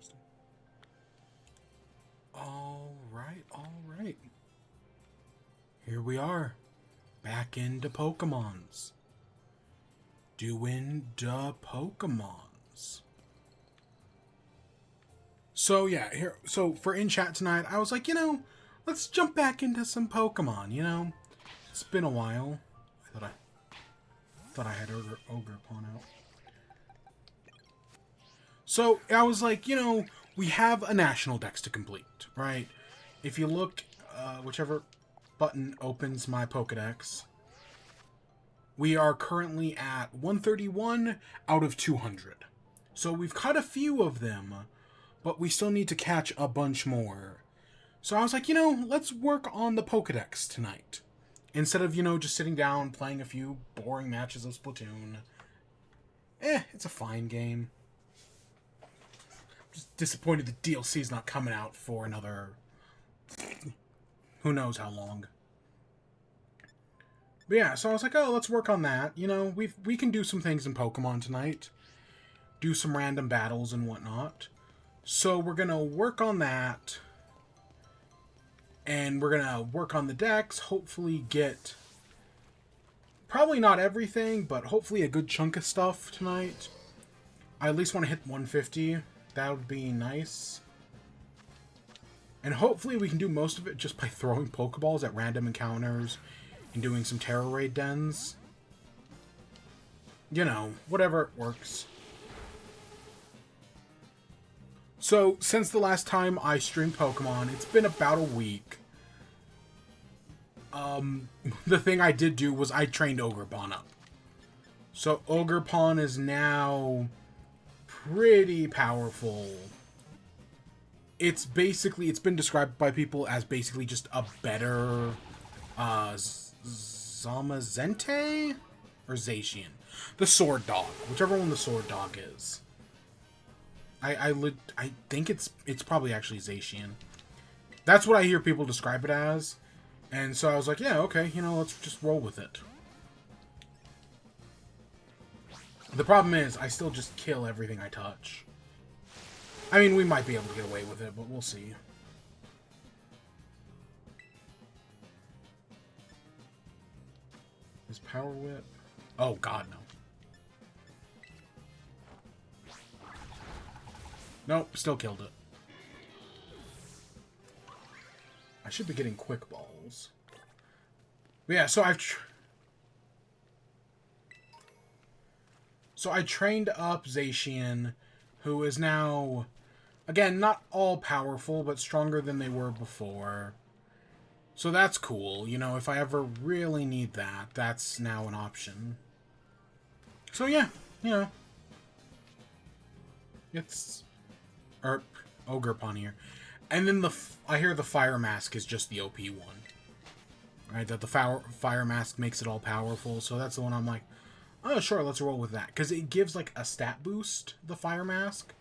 interesting. All right. Here we are, back into Pokemons. Doing the Pokemons. So yeah, so for in chat tonight, I was like, let's jump back into some Pokemon, It's been a while. I thought I had Ogerpon out. So I was like, we have a national dex to complete, right? If you look, whichever button opens my Pokedex, we are currently at 131 out of 200. So we've caught a few of them, but we still need to catch a bunch more. So I was like, let's work on the Pokedex tonight. Instead of, just sitting down, playing a few boring matches of Splatoon. It's a fine game. I'm just disappointed the DLC's not coming out for another... who knows how long. But yeah, so I was like, let's work on that. We can do some things in Pokemon tonight. Do some random battles and whatnot. So we're going to work on that. And we're going to work on the decks, hopefully get, probably not everything, but hopefully a good chunk of stuff tonight. I at least want to hit 150. That would be nice. And hopefully we can do most of it just by throwing Pokeballs at random encounters and doing some Terror Raid dens. Whatever works. So, since the last time I streamed Pokemon, it's been about a week. The thing I did do was I trained Ogerpon up. So, Ogerpon is now pretty powerful. It's been described by people as basically just a better, Zamazente? Or Zacian. The Sword Dog. Whichever one the Sword Dog is. I think it's probably actually Zacian. That's what I hear people describe it as. And so I was like, yeah, okay, let's just roll with it. The problem is, I still just kill everything I touch. I mean, we might be able to get away with it, but we'll see. Is Power Whip? Oh, God, no. Nope, still killed it. I should be getting quick balls. But yeah, so I trained up Zacian, who is now, again, not all powerful, but stronger than they were before. So that's cool. If I ever really need that, that's now an option. So yeah, it's... Ogerpon here. And then I hear the Fire Mask is just the OP one. Right, that the Fire Mask makes it all powerful, so that's the one I'm like, oh sure, let's roll with that. Because it gives like a stat boost, the Fire Mask.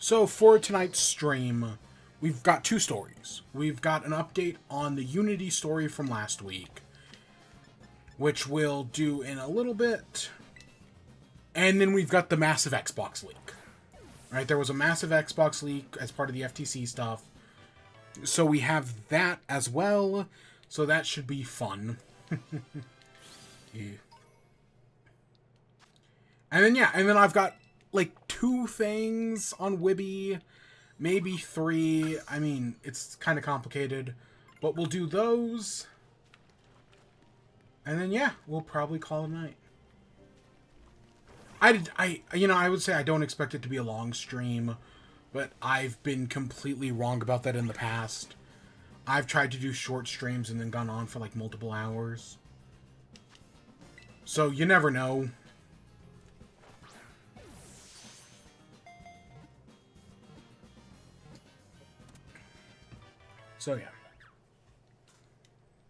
So for tonight's stream, we've got two stories. We've got an update on the Unity story from last week, which we'll do in a little bit. And then we've got the massive Xbox leak. Right, there was a massive Xbox leak as part of the FTC stuff. So we have that as well. So that should be fun. Yeah. And then I've got like 2 things on WIBE, maybe 3. I mean, it's kind of complicated, but we'll do those. And then yeah, we'll probably call it a night. I would say I don't expect it to be a long stream, but I've been completely wrong about that in the past. I've tried to do short streams and then gone on for like multiple hours. So you never know. So yeah.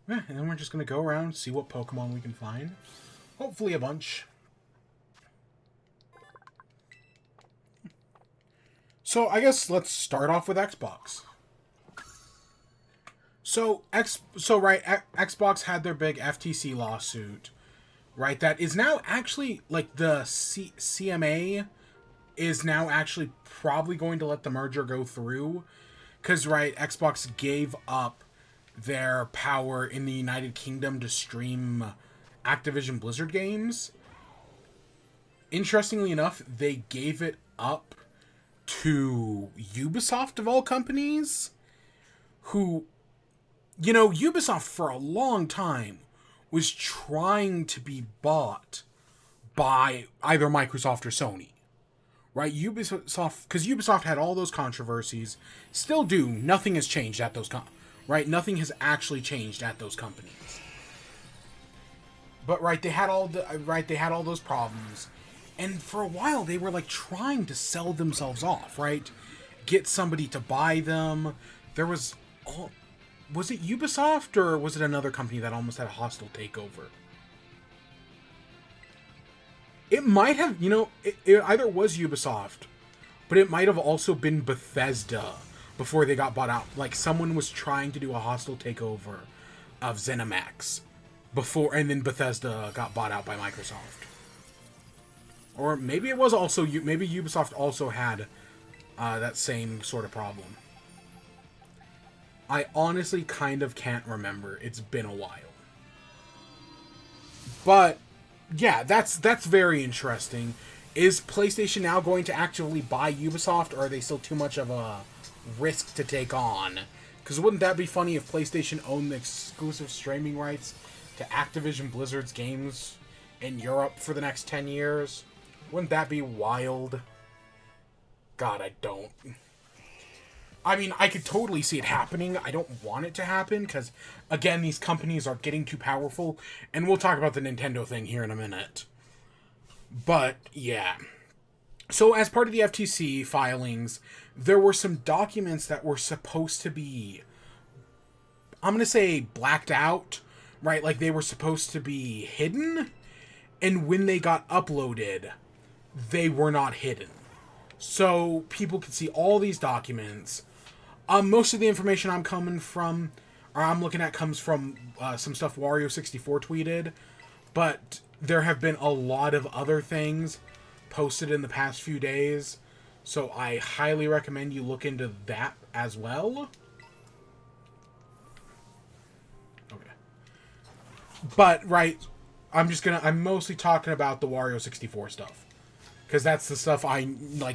Yeah, and then we're just going to go around, see what Pokemon we can find. Hopefully a bunch. So I guess let's start off with Xbox. Xbox had their big FTC lawsuit, right? That is now actually, like, the CMA is now actually probably going to let the merger go through. Because, right, Xbox gave up their power in the United Kingdom to stream Activision Blizzard games. Interestingly enough, they gave it up to Ubisoft, of all companies, who, you know, Ubisoft for a long time was trying to be bought by either Microsoft or Sony. Right? Ubisoft, because Ubisoft had all those controversies, still do. Nothing has changed at those right? Nothing has actually changed at those companies. But they had all those problems. And for a while, they were, like, trying to sell themselves off, right? Get somebody to buy them. There was was it Ubisoft, or was it another company that almost had a hostile takeover? It might have, it either was Ubisoft, but it might have also been Bethesda before they got bought out. Like, someone was trying to do a hostile takeover of ZeniMax before, and then Bethesda got bought out by Microsoft. Or maybe it was also, maybe Ubisoft also had that same sort of problem. I honestly kind of can't remember. It's been a while. But yeah, that's very interesting. Is PlayStation now going to actually buy Ubisoft, or are they still too much of a risk to take on? Because wouldn't that be funny if PlayStation owned the exclusive streaming rights to Activision Blizzard's games in Europe for the next 10 years? Wouldn't that be wild? God, I don't. I mean, I could totally see it happening. I don't want it to happen, because, again, these companies are getting too powerful, and we'll talk about the Nintendo thing here in a minute. But, yeah. So, as part of the FTC filings, there were some documents that were supposed to be, I'm going to say, blacked out, right? Like, they were supposed to be hidden, and when they got uploaded, they were not hidden. So, people could see all these documents. Most of the information I'm looking at comes from some stuff Wario64 tweeted, but there have been a lot of other things posted in the past few days, so I highly recommend you look into that as well. Okay. But, I'm mostly talking about the Wario64 stuff, because that's the stuff I,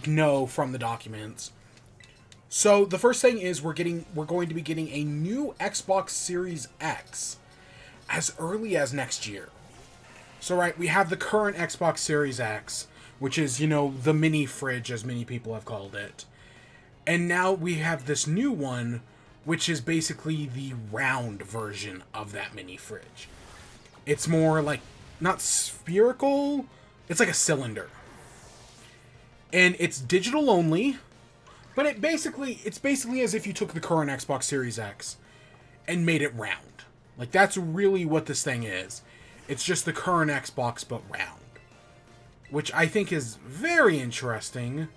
know from the documents. So, the first thing is we're going to be getting a new Xbox Series X as early as next year. So, we have the current Xbox Series X, which is, the mini fridge, as many people have called it. And now we have this new one, which is basically the round version of that mini fridge. It's more not spherical, it's like a cylinder. And it's digital only. But it's basically as if you took the current Xbox Series X and made it round. That's really what this thing is. It's just the current Xbox, but round. Which I think is very interesting.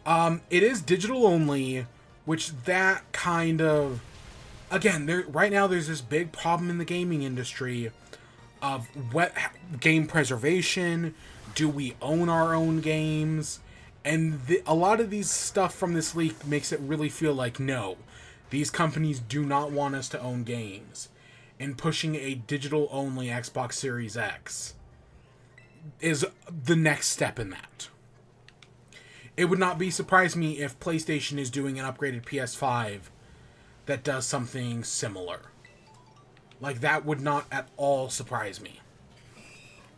It is digital only, which that kind of... Again, right now there's this big problem in the gaming industry of game preservation. Do we own our own games? And a lot of these stuff from this leak makes it really feel like, no, these companies do not want us to own games. And pushing a digital-only Xbox Series X is the next step in that. It would not surprise me if PlayStation is doing an upgraded PS5 that does something similar. That would not at all surprise me.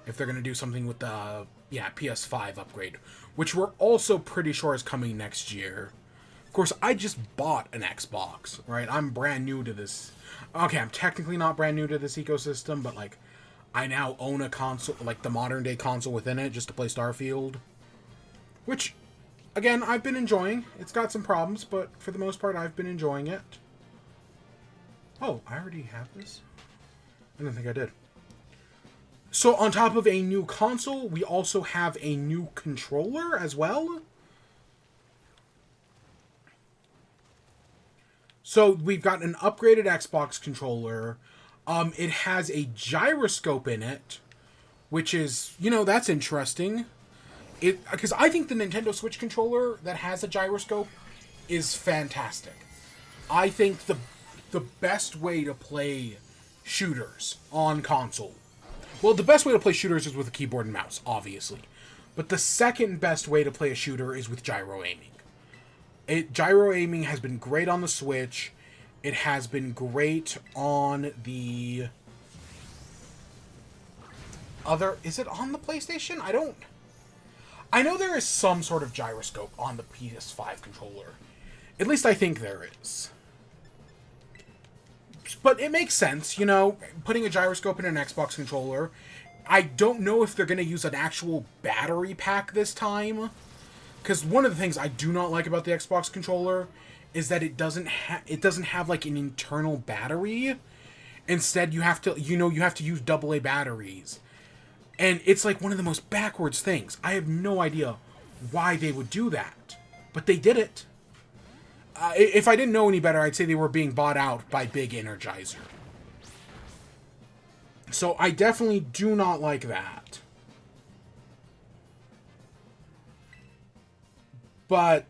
If they're going to do something with the PS5 upgrade, which we're also pretty sure is coming next year. Of course, I just bought an Xbox, right? I'm brand new to this. Okay, I'm technically not brand new to this ecosystem, but I now own a console, the modern day console within it, just to play Starfield. Which, again, I've been enjoying. It's got some problems, but for the most part, I've been enjoying it. Oh, I already have this? I didn't think I did. So, on top of a new console, we also have a new controller as well. So we've got an upgraded Xbox controller. It has a gyroscope in it, which is, that's interesting. Because I think the Nintendo Switch controller that has a gyroscope is fantastic. I think the best way to play shooters on console. Well, the best way to play shooters is with a keyboard and mouse, obviously. But the second best way to play a shooter is with gyro aiming. Gyro aiming has been great on the Switch. It has been great on the other... Is it on the PlayStation? I know there is some sort of gyroscope on the PS5 controller. At least I think there is. But it makes sense, putting a gyroscope in an Xbox controller. I don't know if they're going to use an actual battery pack this time. Because one of the things I do not like about the Xbox controller is that it doesn't have like an internal battery. Instead, you have to use AA batteries. And it's like one of the most backwards things. I have no idea why they would do that. But they did it. If I didn't know any better, I'd say they were being bought out by Big Energizer. So I definitely do not like that. But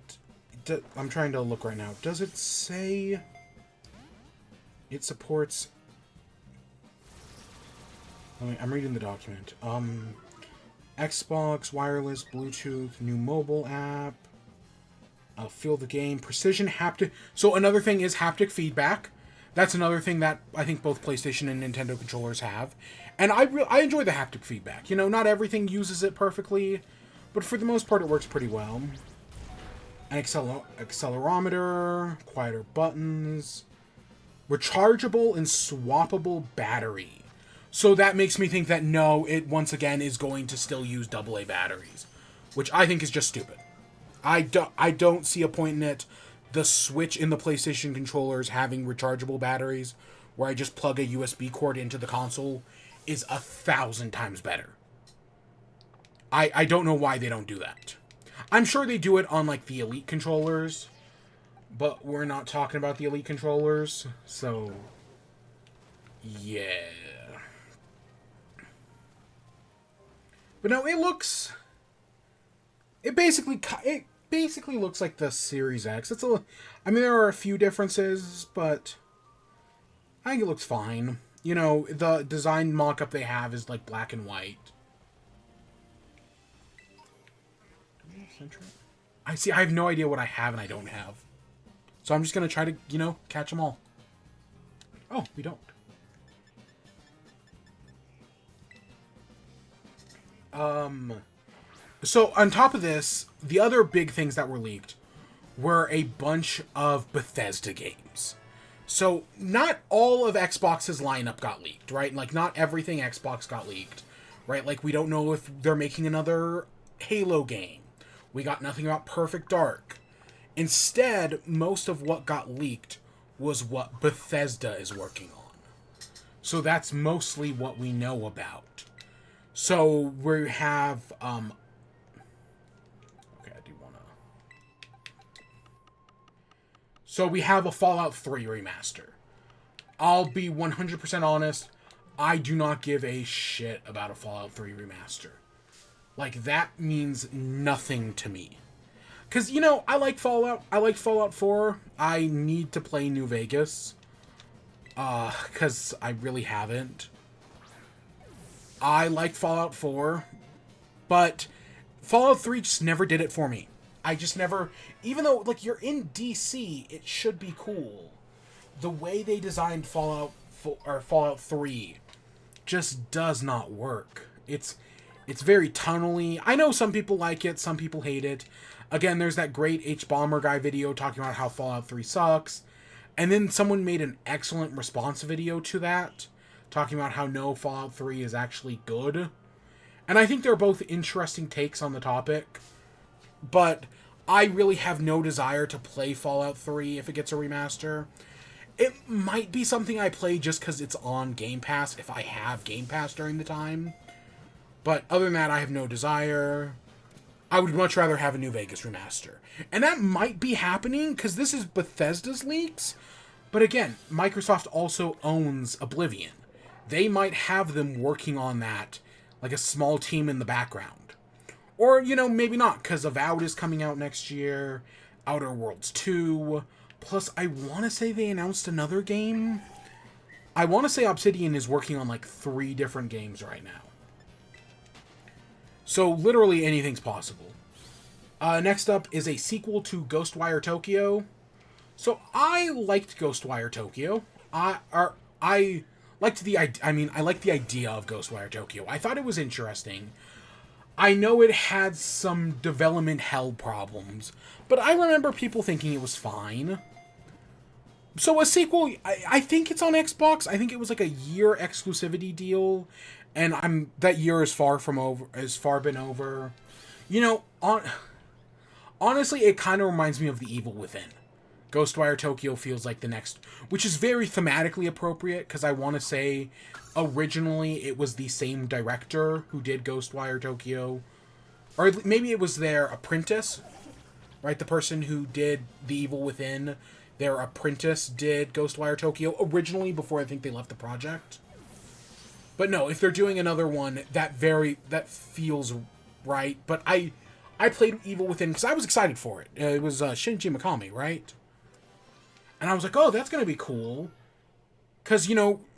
I'm trying to look right now. Does it say it supports... I'm reading the document. Xbox, wireless, Bluetooth, new mobile app. Feel the game, precision, haptic. So another thing is haptic feedback. That's another thing that I think both PlayStation and Nintendo controllers have. And I enjoy the haptic feedback. Not everything uses it perfectly, but for the most part it works pretty well. An accelerometer, quieter buttons, rechargeable and swappable battery. So that makes me think that no, it once again is going to still use AA batteries, which I think is just stupid. I don't see a point in it. The Switch in the PlayStation controllers having rechargeable batteries, where I just plug a USB cord into the console, is 1,000 times better. I don't know why they don't do that. I'm sure they do it on, like, the Elite controllers, but we're not talking about the Elite controllers, so... yeah. But no, it basically looks like the Series X. There are a few differences, but I think it looks fine. The design mock-up they have is like black and white. I have no idea what I have and I don't have. So I'm just going to try to, catch them all. Oh, we don't. So on top of this, the other big things that were leaked were a bunch of Bethesda games. So not all of Xbox's lineup got leaked, right? Like not everything Xbox got leaked, right? Like we don't know if they're making another Halo game. We got nothing about Perfect Dark. Instead, most of what got leaked was what Bethesda is working on. So that's mostly what we know about. So we have, okay, I do want to... So we have a Fallout 3 remaster. I'll be 100% honest, I do not give a shit about a Fallout 3 remaster. Like, that means nothing to me. Because, I like Fallout. I like Fallout 4. I need to play New Vegas. Because I really haven't. I liked Fallout 4. But Fallout 3 just never did it for me. I just never... Even though, like, you're in DC, it should be cool. The way they designed Fallout 3 just does not work. It's very tunnely. I know some people like it, some people hate it. Again, there's that great H-Bomber guy video talking about how Fallout 3 sucks. And then someone made an excellent response video to that, talking about how no, Fallout 3 is actually good. And I think they're both interesting takes on the topic. But I really have no desire to play Fallout 3 if it gets a remaster. It might be something I play just because it's on Game Pass, if I have Game Pass during the time. But other than that, I have no desire. I would much rather have a New Vegas remaster. And that might be happening, because this is Bethesda's leaks. But again, Microsoft also owns Oblivion. They might have them working on that, like a small team in the background. Or, maybe not, because Avowed is coming out next year, Outer Worlds 2, plus I want to say they announced another game. I want to say Obsidian is working on like 3 different games right now. So literally anything's possible. Next up is a sequel to Ghostwire Tokyo. So I liked Ghostwire Tokyo. I liked I like the idea of Ghostwire Tokyo. I thought it was interesting. I know it had some development hell problems, but I remember people thinking it was fine. So a sequel, I think it's on Xbox. I think it was like a year exclusivity deal, and that year is far been over. Honestly, it kind of reminds me of The Evil Within. Ghostwire Tokyo feels like the next, which is very thematically appropriate, because I want to say originally it was the same director who did Ghostwire Tokyo, or maybe it was their apprentice, right? The person who did The Evil Within, their apprentice did Ghostwire Tokyo originally before I think they left the project. But no, if they're doing another one, that feels right. But I played Evil Within because I was excited for it. It was Shinji Mikami, right? And I was like, oh, that's going to be cool. Because,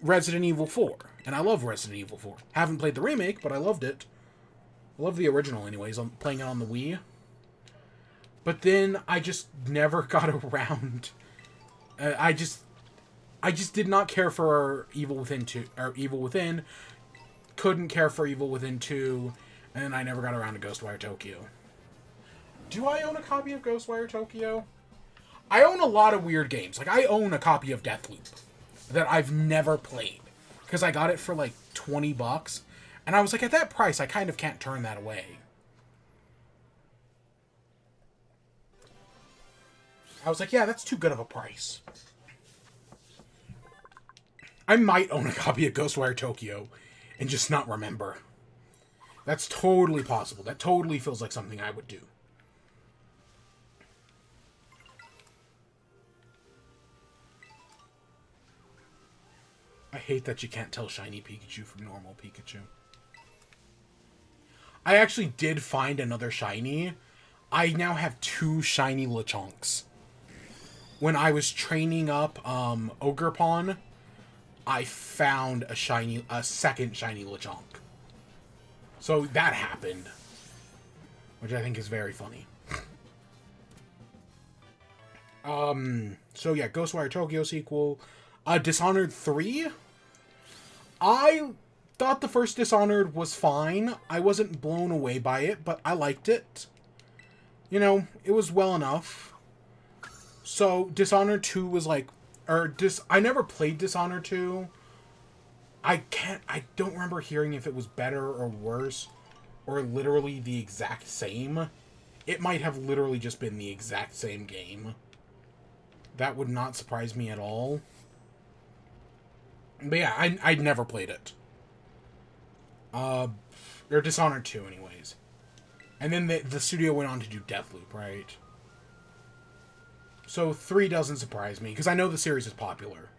Resident Evil 4. And I love Resident Evil 4. Haven't played the remake, but I loved it. I love the original anyways. I'm playing it on the Wii. But then I just never got around. I just did not care for Evil Within 2. Or Evil Within. Couldn't care for Evil Within 2. And I never got around to Ghostwire Tokyo. Do I own a copy of Ghostwire Tokyo? I own a lot of weird games. Like, I own a copy of Deathloop that I've never played. Because I got it for like $20. And I was like, at that price, I kind of can't turn that away. I was like, yeah, that's too good of a price. I might own a copy of Ghostwire Tokyo and just not remember. That's totally possible. That totally feels like something I would do. I hate that you can't tell shiny Pikachu from normal Pikachu. I actually did find another shiny. I now have 2 shiny Lechonks. When I was training up Ogerpon, I found a second shiny Lechonk. So that happened, which I think is very funny. So yeah, Ghostwire Tokyo sequel. Dishonored 3. I thought the first Dishonored was fine. I wasn't blown away by it, but I liked it. It was well enough. So Dishonored 2 was like, I never played Dishonored 2. I don't remember hearing if it was better or worse, or literally the exact same. It might have literally just been the exact same game. That would not surprise me at all. But yeah, I'd never played it. Or Dishonored 2 anyways. And then the studio went on to do Deathloop, right? So 3 doesn't surprise me, because I know the series is popular.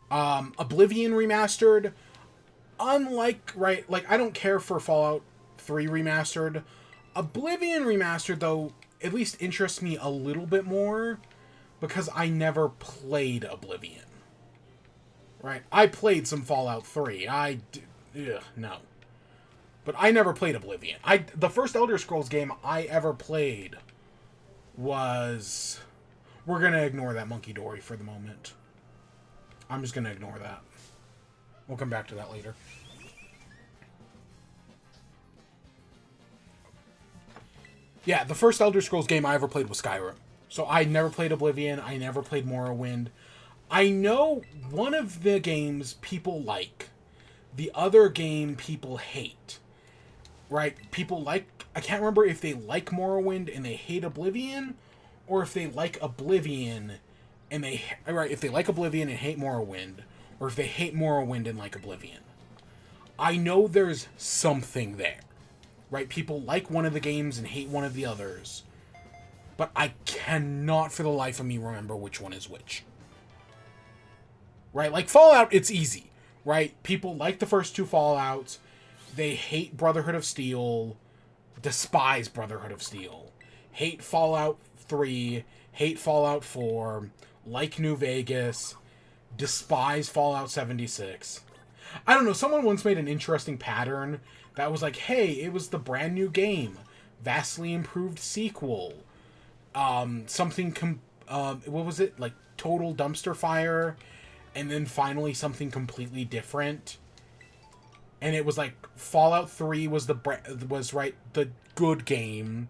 Oblivion Remastered. Unlike, right, like, I don't care for Fallout 3 Remastered. Oblivion Remastered, though, at least interests me a little bit more, because I never played Oblivion. Right? I played some Fallout 3. No. But I never played Oblivion. The first Elder Scrolls game I ever played was... We're going to ignore that Monkey Dory for the moment. I'm just going to ignore that. We'll come back to that later. Yeah, the first Elder Scrolls game I ever played was Skyrim. So I never played Oblivion. I never played Morrowind. I know one of the games people like. The other game people hate. Right? People like... I can't remember if they like Morrowind and they hate Oblivion, or if they like Oblivion and they... Right, if they like Oblivion and hate Morrowind, or if they hate Morrowind and like Oblivion. I know there's something there. Right? People like one of the games and hate one of the others. but I cannot for the life of me remember which one is which. Right? Like, Fallout, it's easy, right? People like the first two Fallouts. They hate Brotherhood of Steel, despise Brotherhood of Steel, hate Fallout 3, hate Fallout 4, like New Vegas, despise Fallout 76. I don't know, someone once made an interesting pattern that was like, hey, it was the brand new game, vastly improved sequel, what was it, like total dumpster fire, and then finally something completely different. And it was like Fallout 3 was the good game.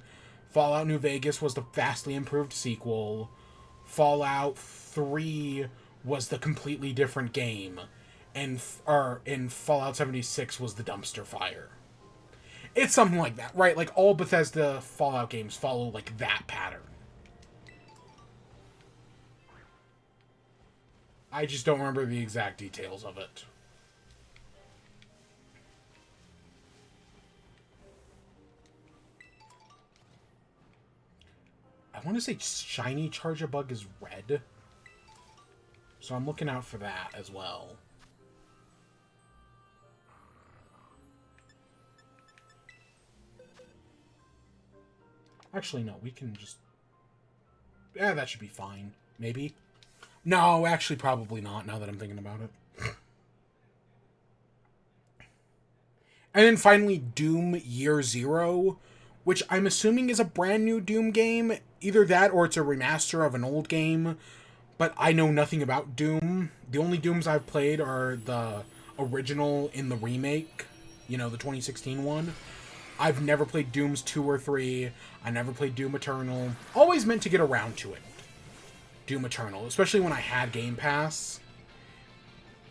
Fallout New Vegas was the vastly improved sequel. Fallout 3 was the completely different game, and Fallout 76 was the dumpster fire. It's something like that, right? Like, all Bethesda Fallout games follow like that pattern. I just don't remember the exact details of it. I want to say shiny Charger Bug is red. So I'm looking out for that as well. Actually, no, we can just... Yeah, that should be fine. Maybe. No, actually, probably not, now that I'm thinking about it. And then finally, Doom Year Zero, which I'm assuming is a brand new Doom game. Either that or it's a remaster of an old game. But I know nothing about Doom. The only Dooms I've played are the original in the remake. You know, the 2016 one. I've never played Dooms 2 or 3. I never played Doom Eternal. Always meant to get around to it. Doom Eternal. Especially when I had Game Pass.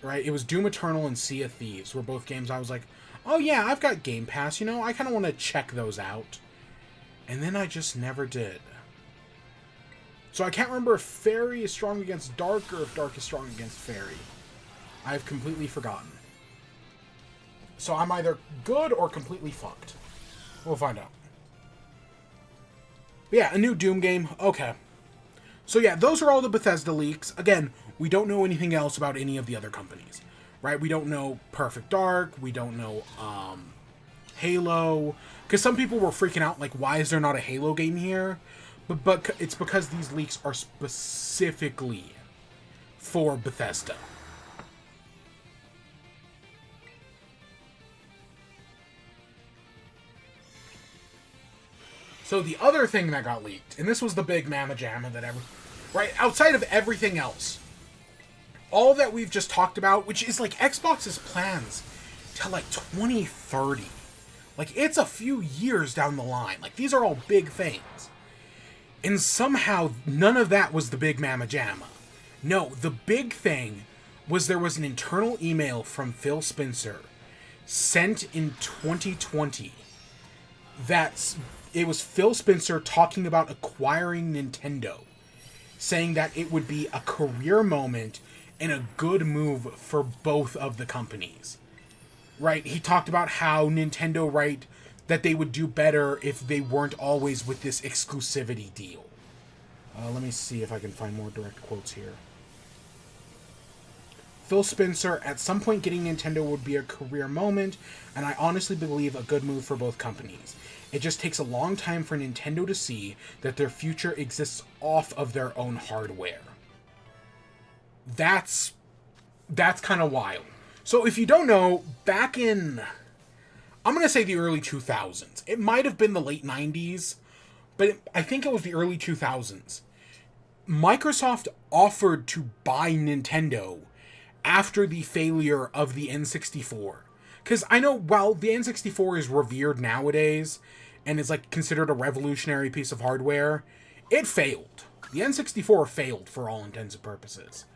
Right? It was Doom Eternal and Sea of Thieves were both games I was like, oh yeah, I've got Game Pass, you know? I kind of want to check those out. And then I just never did. So I can't remember if Fairy is strong against Dark or if Dark is strong against Fairy. I've completely forgotten. So I'm either good or completely fucked. We'll find out. But yeah, a new Doom game. Okay. So yeah, those are all the Bethesda leaks. Again, we don't know anything else about any of the other companies. Right? We don't know Perfect Dark. We don't know Halo. Because some people were freaking out, like, why is there not a Halo game here? But it's because these leaks are specifically for Bethesda. So the other thing that got leaked, and this was the big mamma jamma that right, outside of everything else, all that we've just talked about, which is like Xbox's plans to like 2030. Like, it's a few years down the line. Like, these are all big things. And somehow, none of that was the big mamma jamma. No, the big thing was there was an internal email from Phil Spencer sent in 2020 it was Phil Spencer talking about acquiring Nintendo, saying that it would be a career moment and a good move for both of the companies. Right? He talked about how Nintendo, right, that they would do better if they weren't always with this exclusivity deal. Let me see if I can find more direct quotes here. Phil Spencer, at some point getting Nintendo would be a career moment, and I honestly believe a good move for both companies. It just takes a long time for Nintendo to see that their future exists off of their own hardware. That's kind of wild. So if you don't know, back in, I'm going to say the early 2000s. It might have been the late 90s, but I think it was the early 2000s. Microsoft offered to buy Nintendo after the failure of the N64. Because I know, while the N64 is revered nowadays, and is like considered a revolutionary piece of hardware, it failed. The N64 failed for all intents and purposes.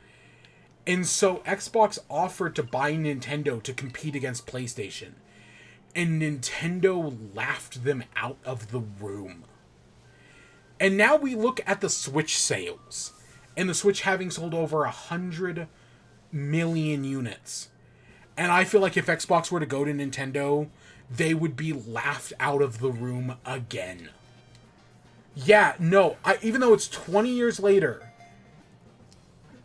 And so Xbox offered to buy Nintendo to compete against PlayStation. And Nintendo laughed them out of the room. And now we look at the Switch sales. And the Switch having sold over 100 million units. And I feel like if Xbox were to go to Nintendo, they would be laughed out of the room again. Yeah, no, even though it's 20 years later,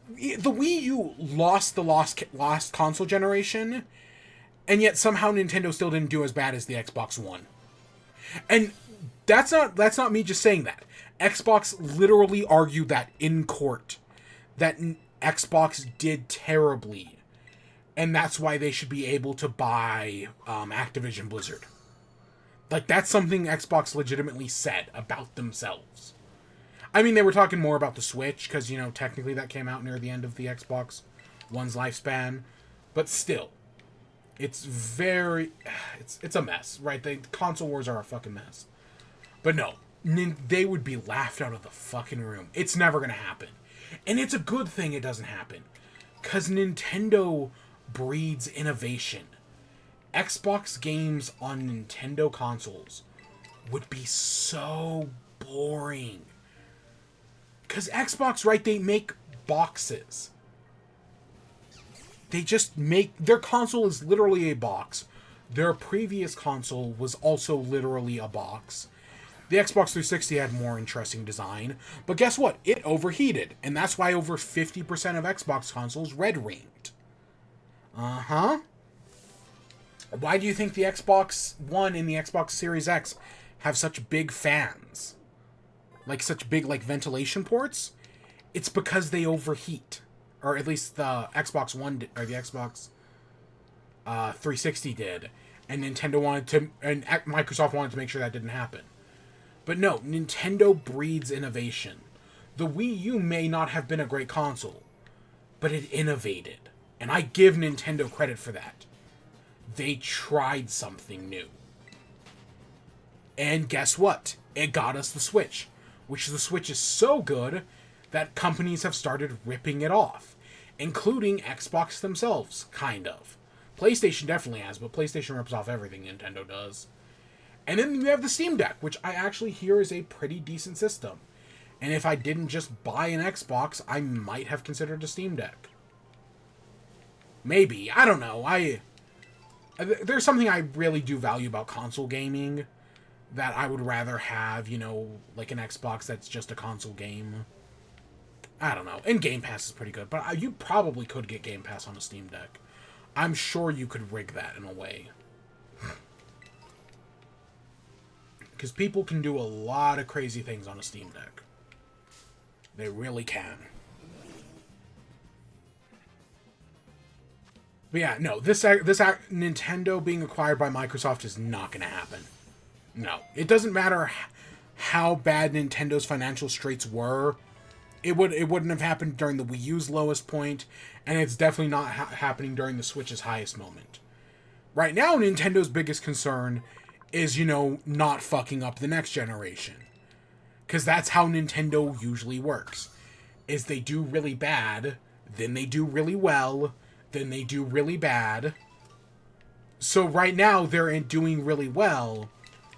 the Wii U lost the last console generation, and yet somehow Nintendo still didn't do as bad as the Xbox One. And that's not me just saying that. Xbox literally argued that in court, that Xbox did terribly, and that's why they should be able to buy Activision Blizzard. Like, that's something Xbox legitimately said about themselves. I mean, they were talking more about the Switch, because, you know, technically that came out near the end of the Xbox One's lifespan. But still, it's a mess, right? The console wars are a fucking mess. But no, they would be laughed out of the fucking room. It's never going to happen. And it's a good thing it doesn't happen. Because Nintendo breeds innovation. Xbox games on Nintendo consoles would be so boring. Because Xbox, right, they make boxes. They just make... Their console is literally a box. Their previous console was also literally a box. The Xbox 360 had more interesting design. But guess what? It overheated. And that's why over 50% of Xbox consoles red-ringed. Uh-huh. Why do you think the Xbox One and the Xbox Series X have such big fans? Like, such big, like, ventilation ports? It's because they overheat. Or at least the Xbox One did, or the Xbox 360 did. And Nintendo wanted to, and Microsoft wanted to make sure that didn't happen. But no, Nintendo breeds innovation. The Wii U may not have been a great console, but it innovated. And I give Nintendo credit for that. They tried something new. And guess what? It got us the Switch. Which the Switch is so good that companies have started ripping it off. Including Xbox themselves, kind of. PlayStation definitely has, but PlayStation rips off everything Nintendo does. And then you have the Steam Deck, which I actually hear is a pretty decent system. And if I didn't just buy an Xbox, I might have considered a Steam Deck. Maybe. I don't know. There's something I really do value about console gaming that I would rather have, you know, like an Xbox that's just a console game. I don't know. And Game Pass is pretty good, but you probably could get Game Pass on a Steam Deck. I'm sure you could rig that in a way. Because people can do a lot of crazy things on a Steam Deck. They really can. But yeah, no, this Nintendo being acquired by Microsoft is not going to happen. No. It doesn't matter how bad Nintendo's financial straits were. It wouldn't have happened during the Wii U's lowest point, and it's definitely not happening during the Switch's highest moment. Right now, Nintendo's biggest concern is, you know, not fucking up the next generation. Because that's how Nintendo usually works. Is they do really bad, then they do really well, then they do really bad. So right now, they're doing really well.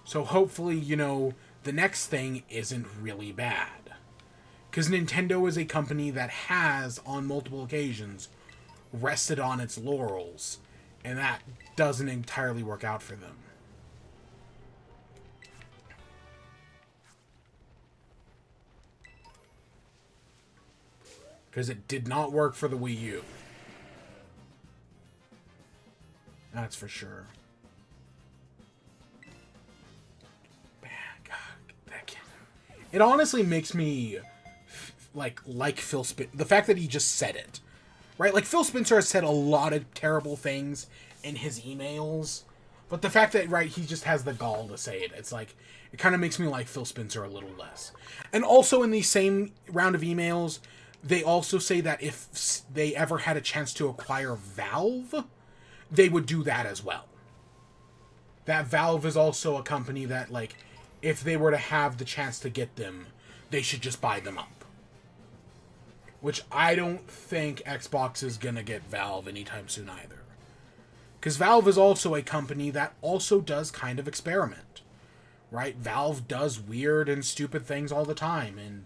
So hopefully, you know, the next thing isn't really bad. Because Nintendo is a company that has, on multiple occasions, rested on its laurels. And that doesn't entirely work out for them. Because it did not work for the Wii U. That's for sure. Man, God, it honestly makes me like Phil Spencer. The fact that he just said it, right? Like, Phil Spencer has said a lot of terrible things in his emails, but the fact that, right, he just has the gall to say it, it's like, it kind of makes me like Phil Spencer a little less. And also in the same round of emails, they also say that if they ever had a chance to acquire Valve, they would do that as well. That Valve is also a company that, like, if they were to have the chance to get them, they should just buy them up. Which I don't think Xbox is going to get Valve anytime soon either. Because Valve is also a company that also does kind of experiment. Right? Valve does weird and stupid things all the time. And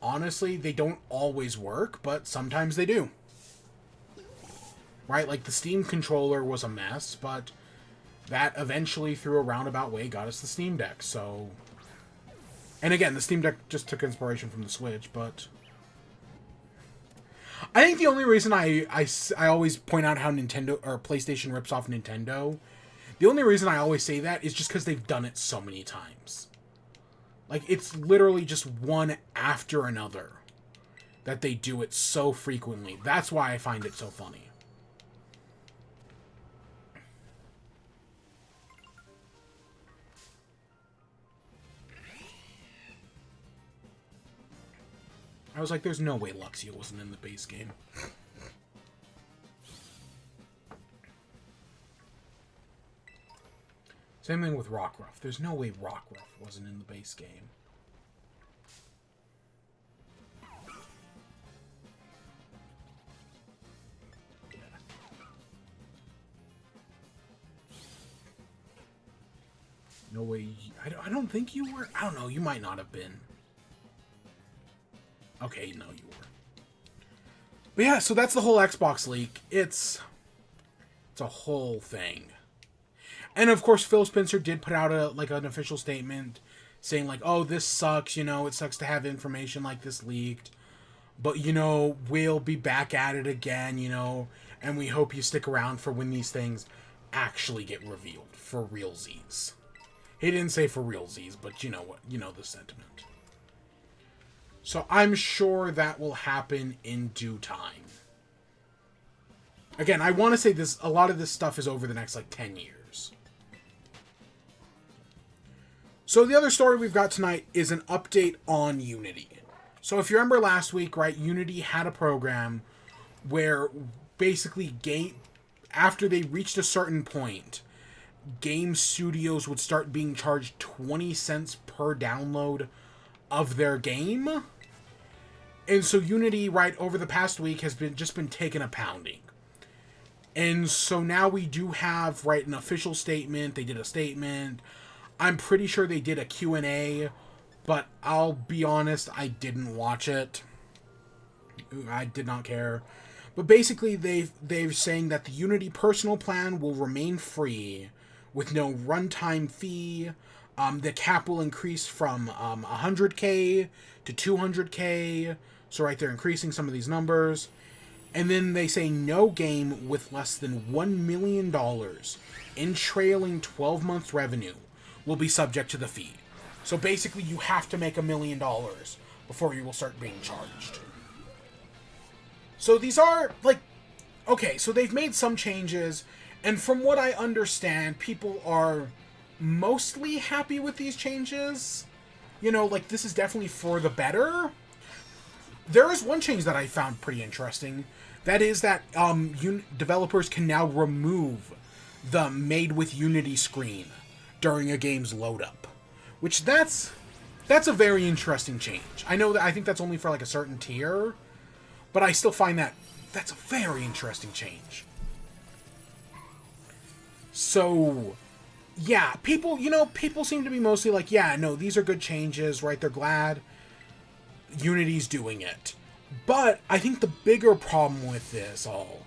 honestly, they don't always work, but sometimes they do. Right? Like, the Steam controller was a mess, but that eventually, through a roundabout way, got us the Steam Deck. So, And again, the Steam Deck just took inspiration from the Switch, but I think the only reason I always point out how Nintendo or PlayStation rips off Nintendo, the only reason I always say that is just because they've done it so many times. Like, it's literally just one after another that they do it so frequently. That's why I find it so funny. I was like, there's no way Luxio wasn't in the base game. Same thing with Rockruff. There's no way Rockruff wasn't in the base game. Yeah. No way. I don't think you were. I don't know. You might not have been. Okay, no, you were. But yeah, so that's the whole Xbox leak. It's a whole thing. And of course, Phil Spencer did put out an official statement saying like, "Oh, this sucks. You know, it sucks to have information like this leaked, but you know, we'll be back at it again. You know, and we hope you stick around for when these things actually get revealed for realsies." He didn't say for realsies, but you know what? You know the sentiment. So I'm sure that will happen in due time. Again, I want to say this, a lot of this stuff is over the next, 10 years. So the other story we've got tonight is an update on Unity. So if you remember last week, right, Unity had a program where basically after they reached a certain point, game studios would start being charged 20 cents per download of their game. And so Unity, right, over the past week has been taking a pounding. And so now we do have, right, an official statement. They did a statement. I'm pretty sure they did a Q&A, but I'll be honest, I didn't watch it. I did not care. But basically, they're saying that the Unity personal plan will remain free with no runtime fee. The cap will increase from 100K to 200K. So right, they're increasing some of these numbers. And then they say no game with less than $1 million in trailing 12 months revenue will be subject to the fee. So basically, you have to make $1 million before you will start being charged. So these are, okay, so they've made some changes. And from what I understand, people are mostly happy with these changes. You know, this is definitely for the better. There is one change that I found pretty interesting. That is that developers can now remove the Made with Unity screen during a game's load up. Which that's a very interesting change. I think that's only for a certain tier, but I still find that's a very interesting change. So yeah, people seem to be mostly like, yeah, no, these are good changes, right? They're glad Unity's doing it. But I think the bigger problem with this all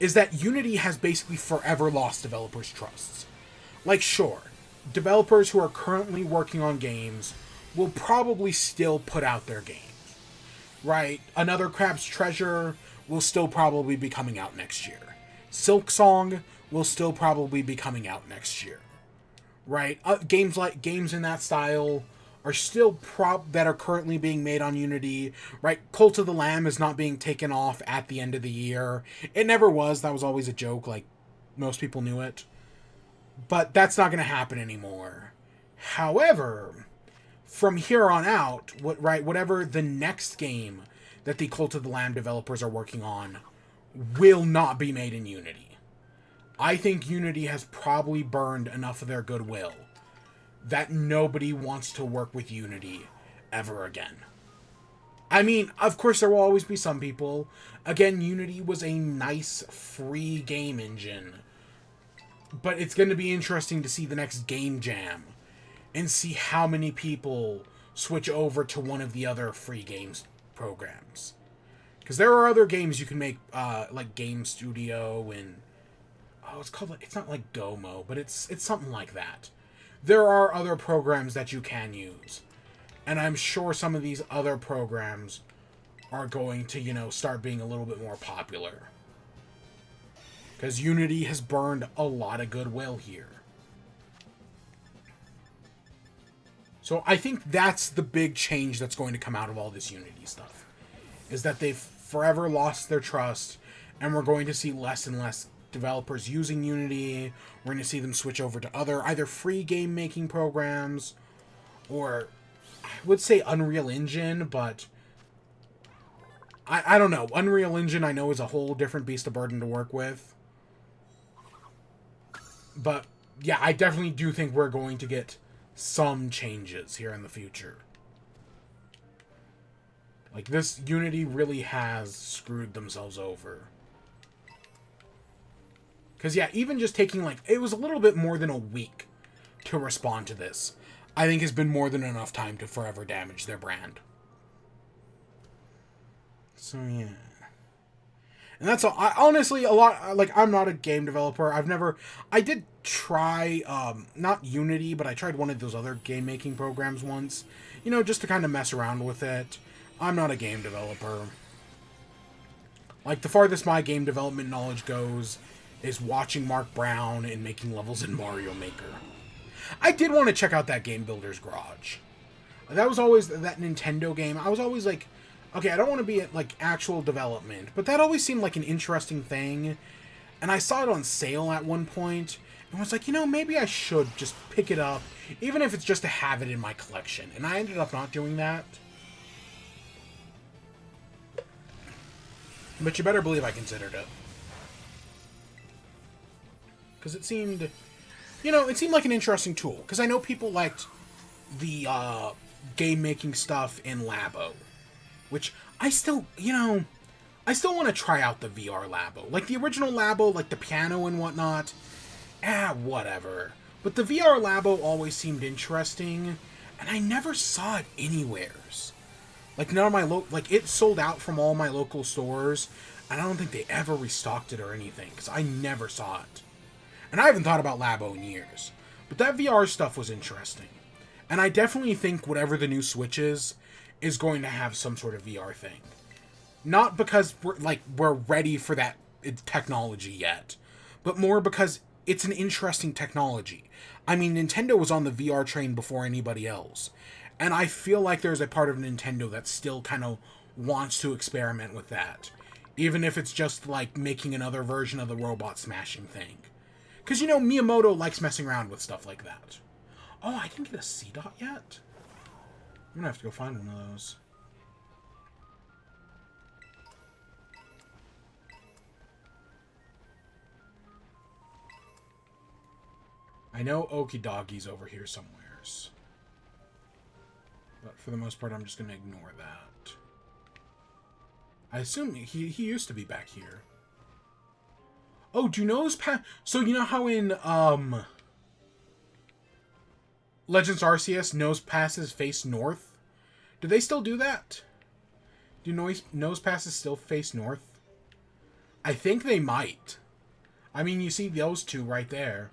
is that Unity has basically forever lost developers' trusts. Sure, developers who are currently working on games will probably still put out their games, right? Another Crab's Treasure will still probably be coming out next year. Silksong will still probably be coming out next year, right? Games in that style are still that are currently being made on Unity, right? Cult of the Lamb is not being taken off at the end of the year. It never was. That was always a joke. Most people knew it. But that's not going to happen anymore. However, from here on out, whatever the next game that the Cult of the Lamb developers are working on will not be made in Unity. I think Unity has probably burned enough of their goodwill that nobody wants to work with Unity ever again. I mean, of course there will always be some people. Again, Unity was a nice free game engine. But it's going to be interesting to see the next Game Jam and see how many people switch over to one of the other free games programs. Because there are other games you can make, like Game Studio and... it's not like Domo, but it's something like that. There are other programs that you can use. And I'm sure some of these other programs are going to, you know, start being a little bit more popular. Because Unity has burned a lot of goodwill here. So I think that's the big change that's going to come out of all this Unity stuff. Is that they've forever lost their trust, and we're going to see less and less developers using Unity. We're going to see them switch over to other, either free game-making programs, or I would say Unreal Engine, but I don't know. Unreal Engine, I know, is a whole different beast of burden to work with. But, yeah, I definitely do think we're going to get some changes here in the future. Like, this Unity really has screwed themselves over. Because, yeah, even just taking, like, it was a little bit more than a week to respond to this, I think has been more than enough time to forever damage their brand. So, yeah. And that's all. Honestly, a lot, like, I'm not a game developer. I did try, not Unity, but I tried one of those other game-making programs once. You know, just to kind of mess around with it. I'm not a game developer. Like, the farthest my game development knowledge goes is watching Mark Brown and making levels in Mario Maker. I did want to check out that Game Builder's Garage. That was always, that Nintendo game, I was always like, okay, I don't want to be at, like, actual development, but that always seemed like an interesting thing, and I saw it on sale at one point, and was like, you know, maybe I should just pick it up, even if it's just to have it in my collection, and I ended up not doing that. But you better believe I considered it. Because it seemed, you know, it seemed like an interesting tool, because I know people liked the game-making stuff in Labo. Which, I still, you know, I still want to try out the VR Labo. Like, the original Labo, like the piano and whatnot, whatever. But the VR Labo always seemed interesting, and I never saw it anywheres. Like, none of my, like, it sold out from all my local stores, and I don't think they ever restocked it or anything, because I never saw it. And I haven't thought about Labo in years. But that VR stuff was interesting. And I definitely think whatever the new Switch is going to have some sort of VR thing. Not because we're ready for that technology yet, but more because it's an interesting technology. I mean, Nintendo was on the VR train before anybody else, and I feel like there's a part of Nintendo that still kind of wants to experiment with that, even if it's just like making another version of the robot smashing thing. Because, you know, Miyamoto likes messing around with stuff like that. Oh, I didn't get a C-Dot yet? I'm gonna have to go find one of those. I know Okie Doggy's over here somewheres. But for the most part, I'm just gonna ignore that. I assume he used to be back here. Oh, do you know his path? So you know how in, Legends Arceus, nose passes face north? Do they still do that? Do nose passes still face north? I think they might. I mean, you see those two right there.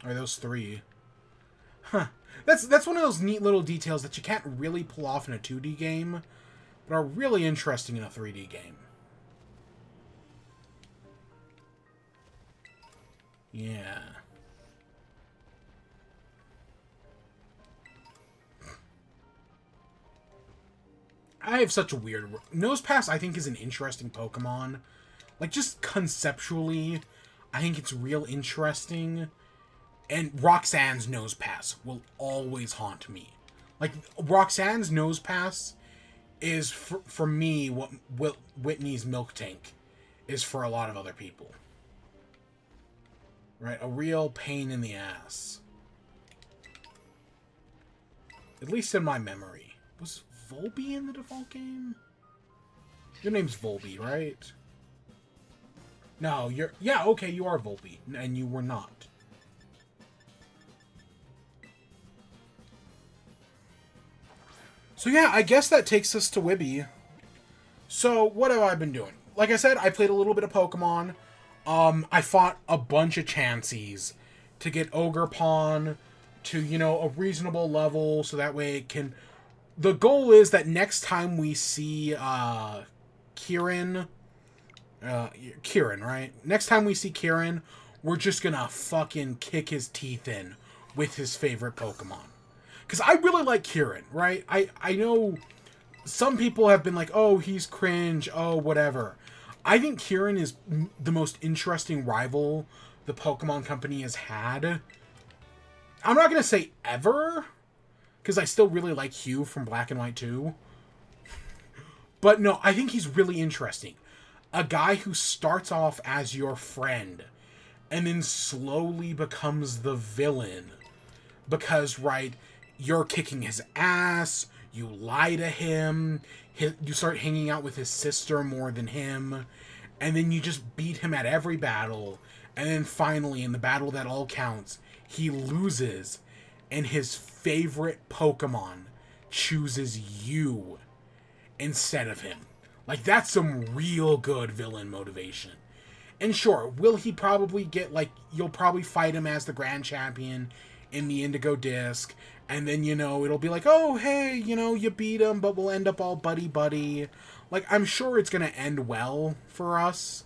Or those three. Huh. That's one of those neat little details that you can't really pull off in a 2D game, but are really interesting in a 3D game. Yeah. I have such a weird... Nosepass, I think, is an interesting Pokemon. Like, just conceptually, I think it's real interesting. And Roxanne's Nosepass will always haunt me. Like, Roxanne's Nosepass is, for me, what Whitney's Milk Tank is for a lot of other people. Right? A real pain in the ass. At least in my memory. Was Volby in the default game? Your name's Volby, right? No, you're... Yeah, okay, you are Volby. And you were not. So yeah, I guess that takes us to WIBE. So, what have I been doing? Like I said, I played a little bit of Pokemon. I fought a bunch of Chanseys to get Ogerpon, to, you know, a reasonable level so that way it can... The goal is that next time we see Kieran, right? Next time we see Kieran, we're just gonna fucking kick his teeth in with his favorite Pokemon. Because I really like Kieran, right? I know some people have been like, oh, he's cringe, oh, whatever. I think Kieran is the most interesting rival the Pokemon Company has had. I'm not going to say ever, because I still really like Hugh from Black and White 2. But no, I think he's really interesting. A guy who starts off as your friend and then slowly becomes the villain. Because, right, you're kicking his ass, you lie to him, you start hanging out with his sister more than him, and then you just beat him at every battle, and then finally, in the battle that all counts, he loses, and his favorite Pokemon chooses you instead of him. Like, that's some real good villain motivation. And sure, will he probably get, like, you'll probably fight him as the Grand Champion in the Indigo Disc, and then, you know, it'll be like, oh, hey, you know, you beat him, but we'll end up all buddy-buddy. Like, I'm sure it's going to end well for us,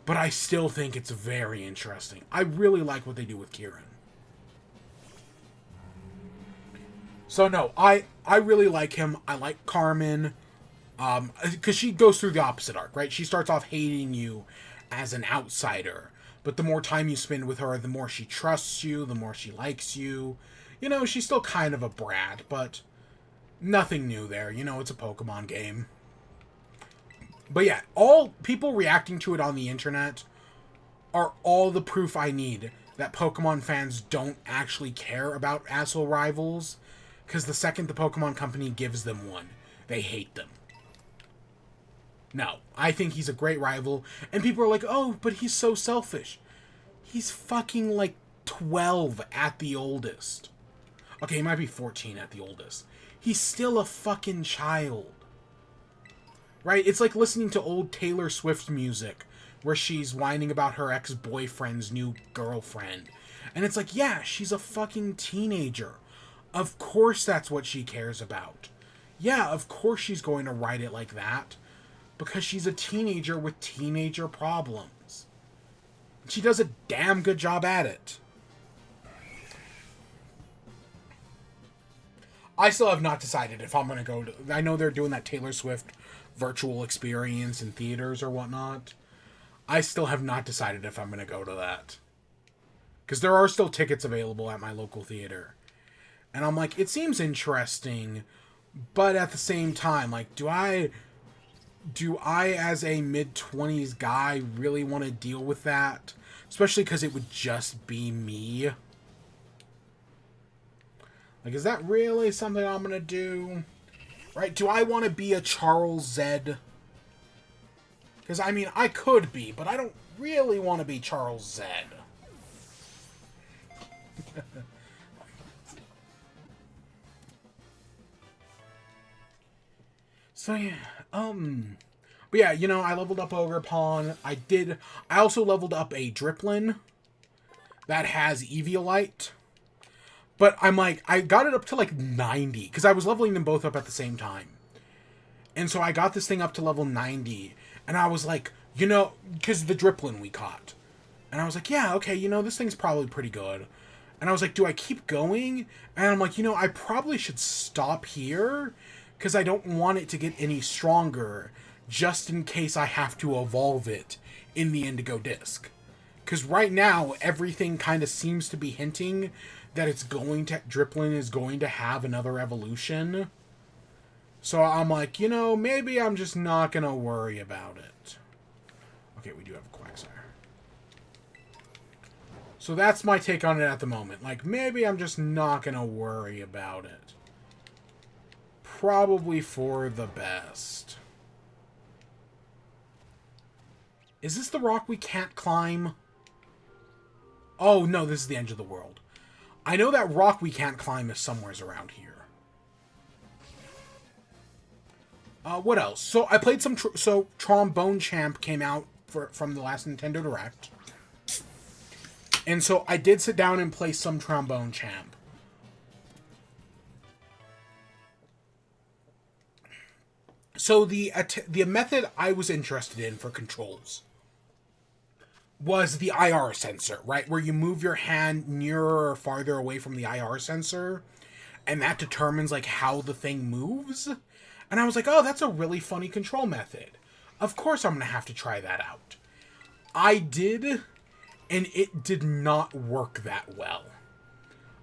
but I still think it's very interesting. I really like what they do with Kieran. So, no, I really like him. I like Carmen, because she goes through the opposite arc, right? She starts off hating you as an outsider, but the more time you spend with her, the more she trusts you, the more she likes you. You know, she's still kind of a brat, but nothing new there. You know, it's a Pokemon game. But yeah, all people reacting to it on the internet are all the proof I need that Pokemon fans don't actually care about asshole rivals, because the second the Pokemon Company gives them one, they hate them. No, I think he's a great rival, and people are like, oh, but he's so selfish. He's fucking like 12 at the oldest. Okay, he might be 14 at the oldest. He's still a fucking child. Right? It's like listening to old Taylor Swift music where she's whining about her ex-boyfriend's new girlfriend. And it's like, yeah, she's a fucking teenager. Of course that's what she cares about. Yeah, of course she's going to write it like that. Because she's a teenager with teenager problems. She does a damn good job at it. I still have not decided if I'm going to go to... I know they're doing that Taylor Swift virtual experience in theaters or whatnot. I still have not decided if I'm going to go to that. Because there are still tickets available at my local theater. And I'm like, it seems interesting, but at the same time, like, do I as a mid-20s guy really want to deal with that? Especially because it would just be me. Like, is that really something I'm going to do? Right? Do I want to be a Charles Zed? Because, I mean, I could be, but I don't really want to be Charles Zed. So, yeah. But yeah, you know, I leveled up Ogerpon. I also leveled up a Dripplin that has Eviolite. But I'm like, I got it up to like 90, because I was leveling them both up at the same time. And so I got this thing up to level 90, and I was like, you know, because the Dripplin we caught. And I was like, yeah, okay, you know, this thing's probably pretty good. And I was like, do I keep going? And I'm like, you know, I probably should stop here, because I don't want it to get any stronger, just in case I have to evolve it in the Indigo Disc. Because right now, everything kind of seems to be hinting that Dripplin is going to have another evolution. So I'm like, you know, maybe I'm just not going to worry about it. Okay, we do have a Quagsire. So that's my take on it at the moment. Like, maybe I'm just not going to worry about it. Probably for the best. Is this the rock we can't climb? Oh, no, this is the edge of the world. I know that rock we can't climb is somewheres around here. What else? So I played some... Trombone Champ came out from the last Nintendo Direct. And so I did sit down and play some Trombone Champ. So the method I was interested in for controls was the IR sensor, right? Where you move your hand nearer or farther away from the IR sensor, and that determines like how the thing moves. And I was like, oh, that's a really funny control method. Of course I'm going to have to try that out. I did, and it did not work that well.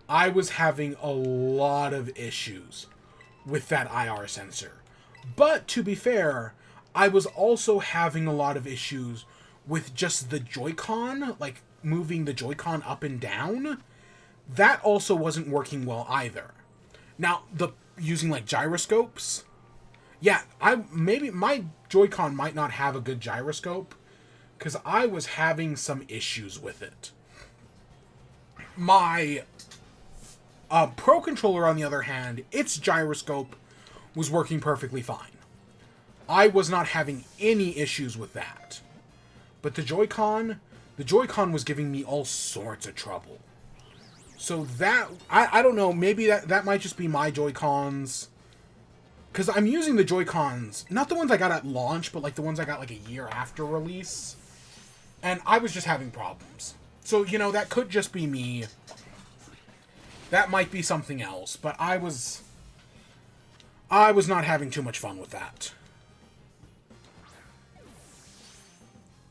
I was having a lot of issues with that IR sensor. But to be fair, I was also having a lot of issues with just the Joy-Con, like moving the Joy-Con up and down. That also wasn't working well either. Now, using like gyroscopes, yeah, maybe my Joy-Con might not have a good gyroscope, because I was having some issues with it. My Pro Controller, on the other hand, its gyroscope was working perfectly fine. I was not having any issues with that. But the Joy-Con was giving me all sorts of trouble. So that, I don't know, maybe that might just be my Joy-Cons. Because I'm using the Joy-Cons, not the ones I got at launch, but like the ones I got like a year after release. And I was just having problems. So, you know, that could just be me. That might be something else, but I was not having too much fun with that.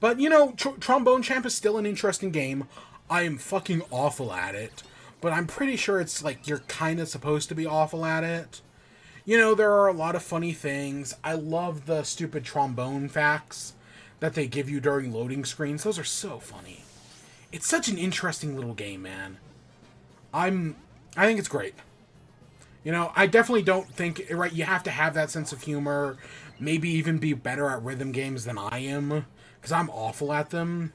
But, you know, Trombone Champ is still an interesting game. I am fucking awful at it. But I'm pretty sure it's, like, you're kind of supposed to be awful at it. You know, there are a lot of funny things. I love the stupid trombone facts that they give you during loading screens. Those are so funny. It's such an interesting little game, man. I think it's great. You know, I definitely don't think, right, you have to have that sense of humor, maybe even be better at rhythm games than I am, because I'm awful at them.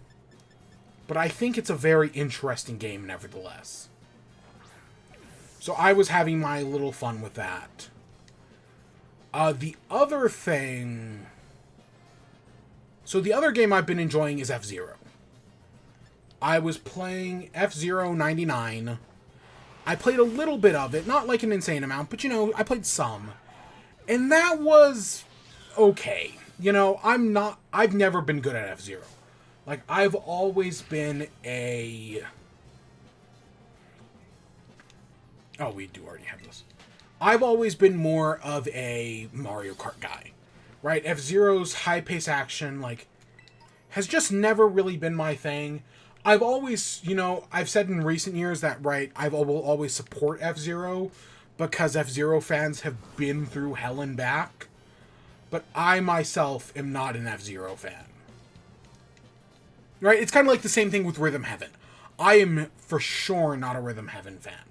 But I think it's a very interesting game, nevertheless. So I was having my little fun with that. The other thing... So the other game I've been enjoying is F-Zero. I was playing F-Zero 99. I played a little bit of it, not like an insane amount, but, you know, I played some. And that was okay. You know, I've never been good at F-Zero. Like, I've always been a... Oh, we do already have this. I've always been more of a Mario Kart guy. Right? F-Zero's high-pace action, like, has just never really been my thing. I've always, you know, I've said in recent years that, right, I will always support F-Zero because F-Zero fans have been through hell and back. But I, myself, am not an F-Zero fan. Right? It's kind of like the same thing with Rhythm Heaven. I am for sure not a Rhythm Heaven fan.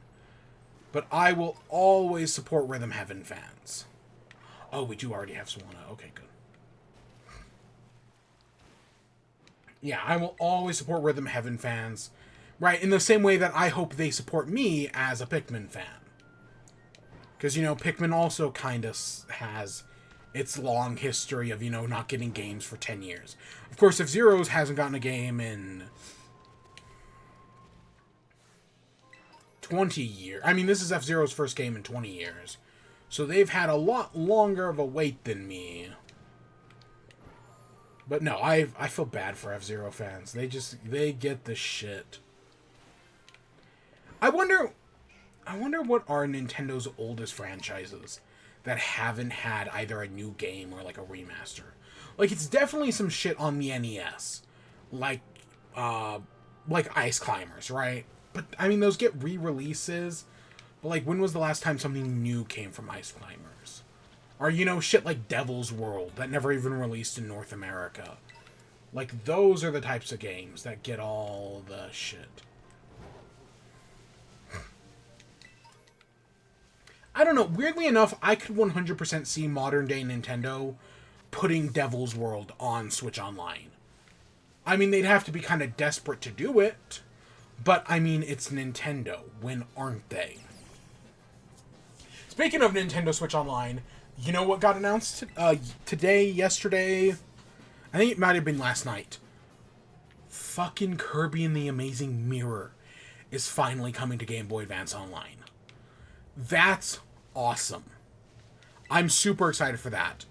But I will always support Rhythm Heaven fans. Oh, we do already have Swana. Okay, good. Yeah, I will always support Rhythm Heaven fans. Right, in the same way that I hope they support me as a Pikmin fan. Because, you know, Pikmin also kind of has its long history of, you know, not getting games for 10 years. Of course, F-Zero's hasn't gotten a game in 20 years. I mean, this is F-Zero's first game in 20 years. So they've had a lot longer of a wait than me. But no, I feel bad for F-Zero fans. They get the shit. I wonder what are Nintendo's oldest franchises that haven't had either a new game or like a remaster. Like, it's definitely some shit on the NES. Like Ice Climbers, right? But I mean, those get re-releases. But like, when was the last time something new came from Ice Climbers? Or, you know, shit like Devil's World that never even released in North America. Like, those are the types of games that get all the shit. I don't know. Weirdly enough, I could 100% see modern-day Nintendo putting Devil's World on Switch Online. I mean, they'd have to be kind of desperate to do it. But, I mean, it's Nintendo. When aren't they? Speaking of Nintendo Switch Online, you know what got announced today, yesterday? I think it might have been last night. Fucking Kirby and the Amazing Mirror is finally coming to Game Boy Advance Online. That's awesome. I'm super excited for that.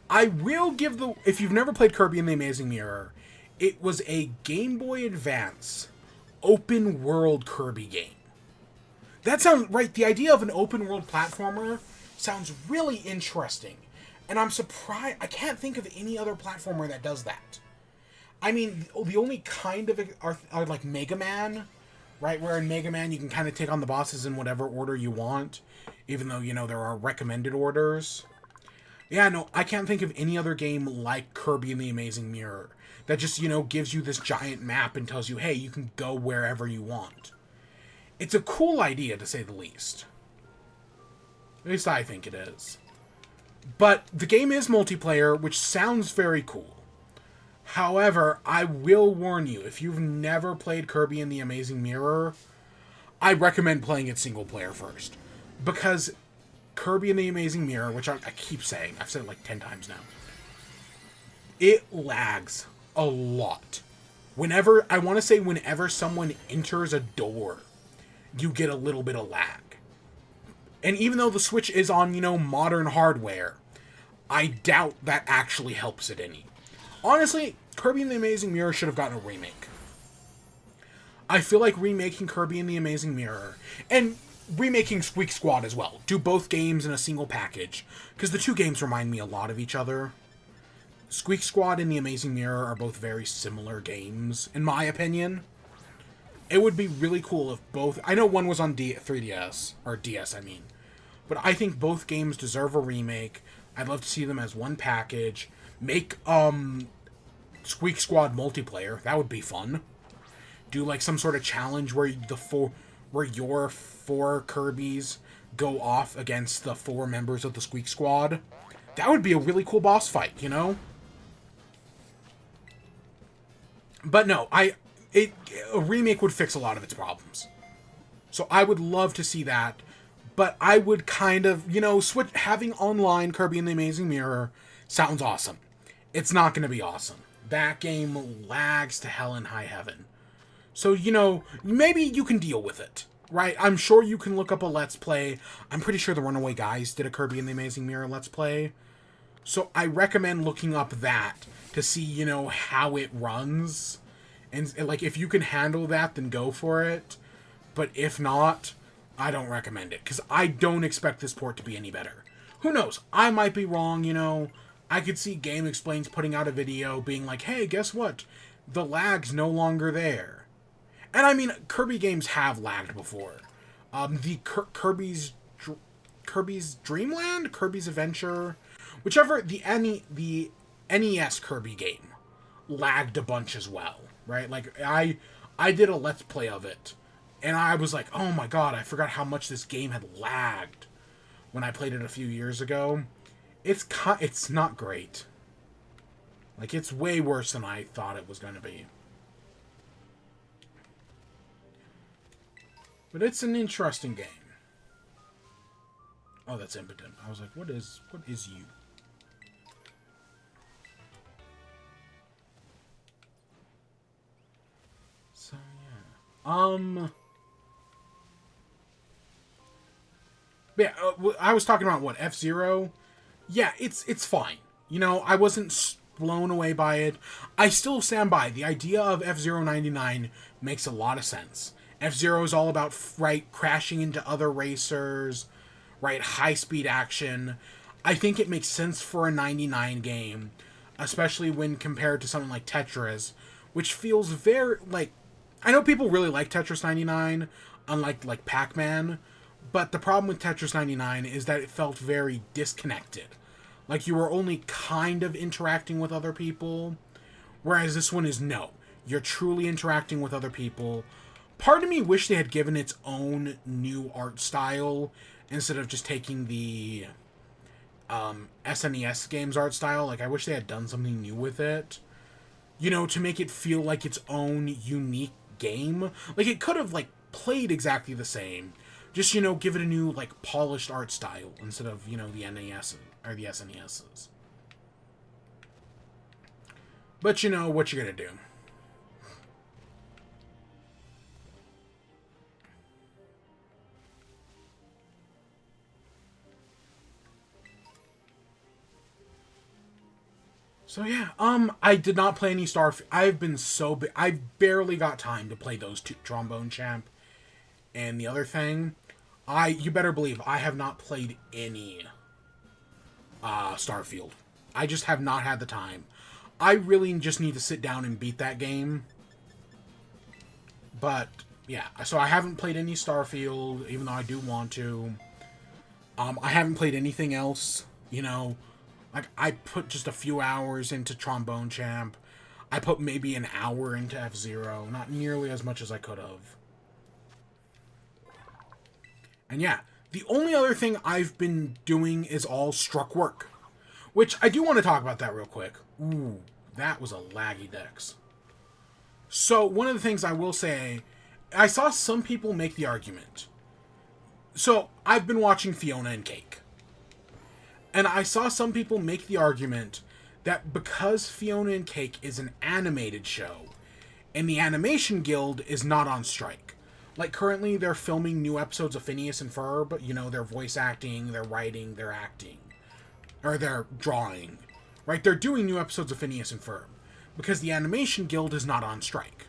I will give the... If you've never played Kirby and the Amazing Mirror, it was a Game Boy Advance open world Kirby game. That sounds right. The idea of an open world platformer sounds really interesting. And I'm surprised... I can't think of any other platformer that does that. I mean, the only kind of are like Mega Man, right? Where in Mega Man you can kind of take on the bosses in whatever order you want, even though, you know, there are recommended orders. Yeah, no, I can't think of any other game like Kirby and the Amazing Mirror that just, you know, gives you this giant map and tells you, hey, you can go wherever you want. It's a cool idea, to say the least. At least I think it is. But the game is multiplayer, which sounds very cool. However, I will warn you, if you've never played Kirby and the Amazing Mirror, I recommend playing it single player first. Because Kirby and the Amazing Mirror, which I keep saying, I've said it like 10 times now, it lags a lot. Whenever someone enters a door, you get a little bit of lag. And even though the Switch is on, you know, modern hardware, I doubt that actually helps it any. Honestly, Kirby and the Amazing Mirror should have gotten a remake. I feel like remaking Kirby and the Amazing Mirror, and remaking Squeak Squad as well. Do both games in a single package, because the two games remind me a lot of each other. Squeak Squad and the Amazing Mirror are both very similar games, in my opinion. It would be really cool if both... I know one was on 3DS, or DS, I mean. But I think both games deserve a remake. I'd love to see them as one package. Make, Squeak Squad multiplayer. That would be fun. Do, like, some sort of challenge where your 4 Kirbys go off against the 4 members of the Squeak Squad. That would be a really cool boss fight, you know? But no, a remake would fix a lot of its problems. So I would love to see that. But I would kind of, you know, having online Kirby and the Amazing Mirror sounds awesome. It's not going to be awesome. That game lags to hell in high heaven. So, you know, maybe you can deal with it, right? I'm sure you can look up a Let's Play. I'm pretty sure the Runaway Guys did a Kirby and the Amazing Mirror Let's Play. So I recommend looking up that to see, you know, how it runs. And, like, if you can handle that, then go for it. But if not, I don't recommend it. Because I don't expect this port to be any better. Who knows? I might be wrong, you know. I could see Game Explains putting out a video being like, hey, guess what? The lag's no longer there. And I mean, Kirby games have lagged before. The Kirby's Dreamland? Kirby's Adventure? Whichever, the NES Kirby game lagged a bunch as well, right? Like, I did a Let's Play of it, and I was like, oh my god, I forgot how much this game had lagged when I played it a few years ago. It's not great. Like, it's way worse than I thought it was going to be. But it's an interesting game. Oh, that's impotent. I was like, what is you? So, yeah. Yeah, I was talking about, what, F-Zero? Yeah, it's fine. You know, I wasn't blown away by it. I still stand by. The idea of F-099 makes a lot of sense. F-Zero is all about, right, crashing into other racers, right, high-speed action. I think it makes sense for a 99 game, especially when compared to something like Tetris, which feels very, like... I know people really like Tetris 99, unlike, like, Pac-Man, but the problem with Tetris 99 is that it felt very disconnected. Like, you were only kind of interacting with other people, whereas this one is no. You're truly interacting with other people. Part of me wished they had given its own new art style instead of just taking the SNES games art style. Like, I wish they had done something new with it. You know, to make it feel like its own unique game. Like, it could have, like, played exactly the same. Just, you know, give it a new, like, polished art style instead of, you know, the NES or the SNESs. But, you know, what you gonna do? So yeah, I did not play any Starfield. I've been so I barely got time to play those two, Trombone Champ and the other thing. You better believe I have not played any Starfield. I just have not had the time. I really just need to sit down and beat that game. But yeah, so I haven't played any Starfield, even though I do want to. I haven't played anything else, you know. Like, I put just a few hours into Trombone Champ. I put maybe an hour into F-Zero. Not nearly as much as I could have. And yeah, the only other thing I've been doing is all struck work. Which, I do want to talk about that real quick. Ooh, that was a laggy Dex. So, one of the things I will say, I saw some people make the argument. So, I've been watching Fiona and Cake. And I saw some people make the argument that because Fiona and Cake is an animated show, and the Animation Guild is not on strike. Like, currently they're filming new episodes of Phineas and Ferb, but, you know, they're voice acting, they're writing, they're acting. Or they're drawing. Right? They're doing new episodes of Phineas and Ferb. Because the Animation Guild is not on strike.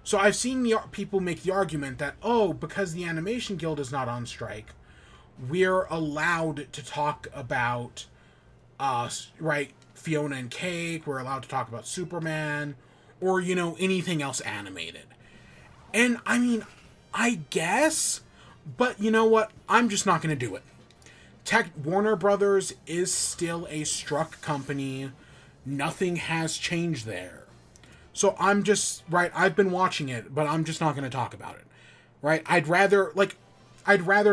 So I've seen people make the argument that, oh, because the Animation Guild is not on strike, we're allowed to talk about, right, Fiona and Cake, we're allowed to talk about Superman, or, you know, anything else animated. And, I mean, I guess, but you know what? I'm just not going to do it. Warner Brothers is still a struck company. Nothing has changed there. So I'm just, right, I've been watching it, but I'm just not going to talk about it. Right? I'd rather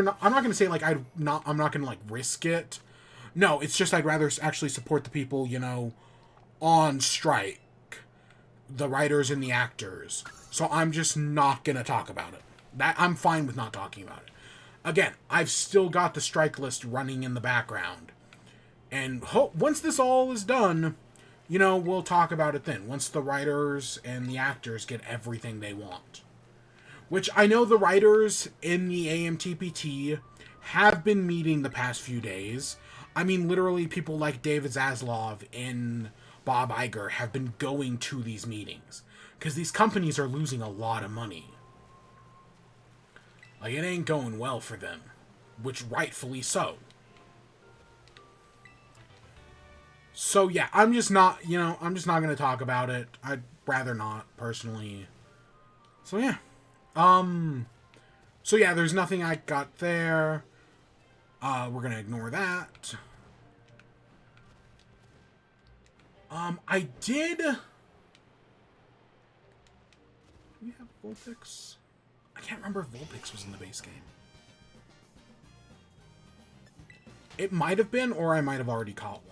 not, I'm not going to say, like, I'm not going to, like, risk it. No, it's just I'd rather actually support the people, you know, on strike. The writers and the actors. So I'm just not going to talk about it. I'm fine with not talking about it. Again, I've still got the strike list running in the background. And once this all is done, you know, we'll talk about it then. Once the writers and the actors get everything they want. Which I know the writers in the AMTPT have been meeting the past few days. I mean, literally people like David Zaslav and Bob Iger have been going to these meetings. Because these companies are losing a lot of money. Like, it ain't going well for them. Which rightfully so. So yeah, I'm just not going to talk about it. I'd rather not, personally. So yeah. So yeah, there's nothing I got there. We're gonna ignore that. I did... Do we have Vulpix? I can't remember if Vulpix was in the base game. It might have been, or I might have already caught one.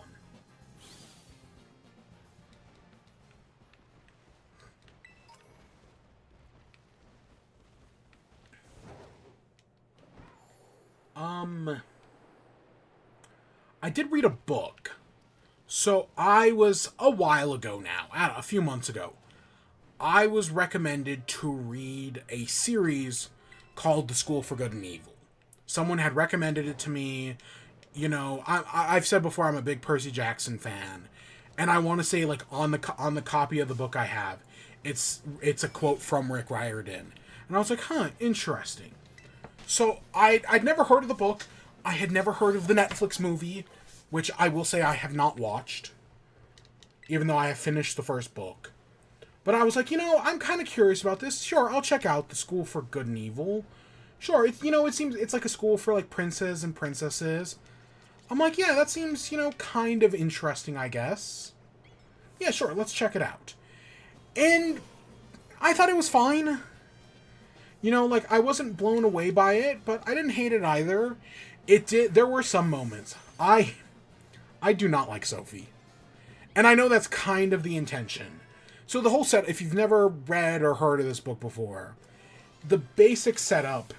I did read a book. So I was, a while ago now, a few months ago, I was recommended to read a series called The School for Good and Evil. Someone had recommended it to me. You know, I've said before I'm a big Percy Jackson fan. And I want to say, like, on the copy of the book I have, it's a quote from Rick Riordan. And I was like, huh, interesting. So I'd never heard of the book. I had never heard of the Netflix movie, which I will say I have not watched, even though I have finished the first book. But I was like, you know, I'm kind of curious about this. Sure, I'll check out The School for Good and Evil. Sure, it seems it's like a school for, like, princes and princesses. I'm like, yeah, that seems, you know, kind of interesting, I guess. Yeah, sure, let's check it out. And I thought it was fine. You know, like, I wasn't blown away by it, but I didn't hate it either. There were some moments. I do not like Sophie. And I know that's kind of the intention. So the whole set, if you've never read or heard of this book before, the basic setup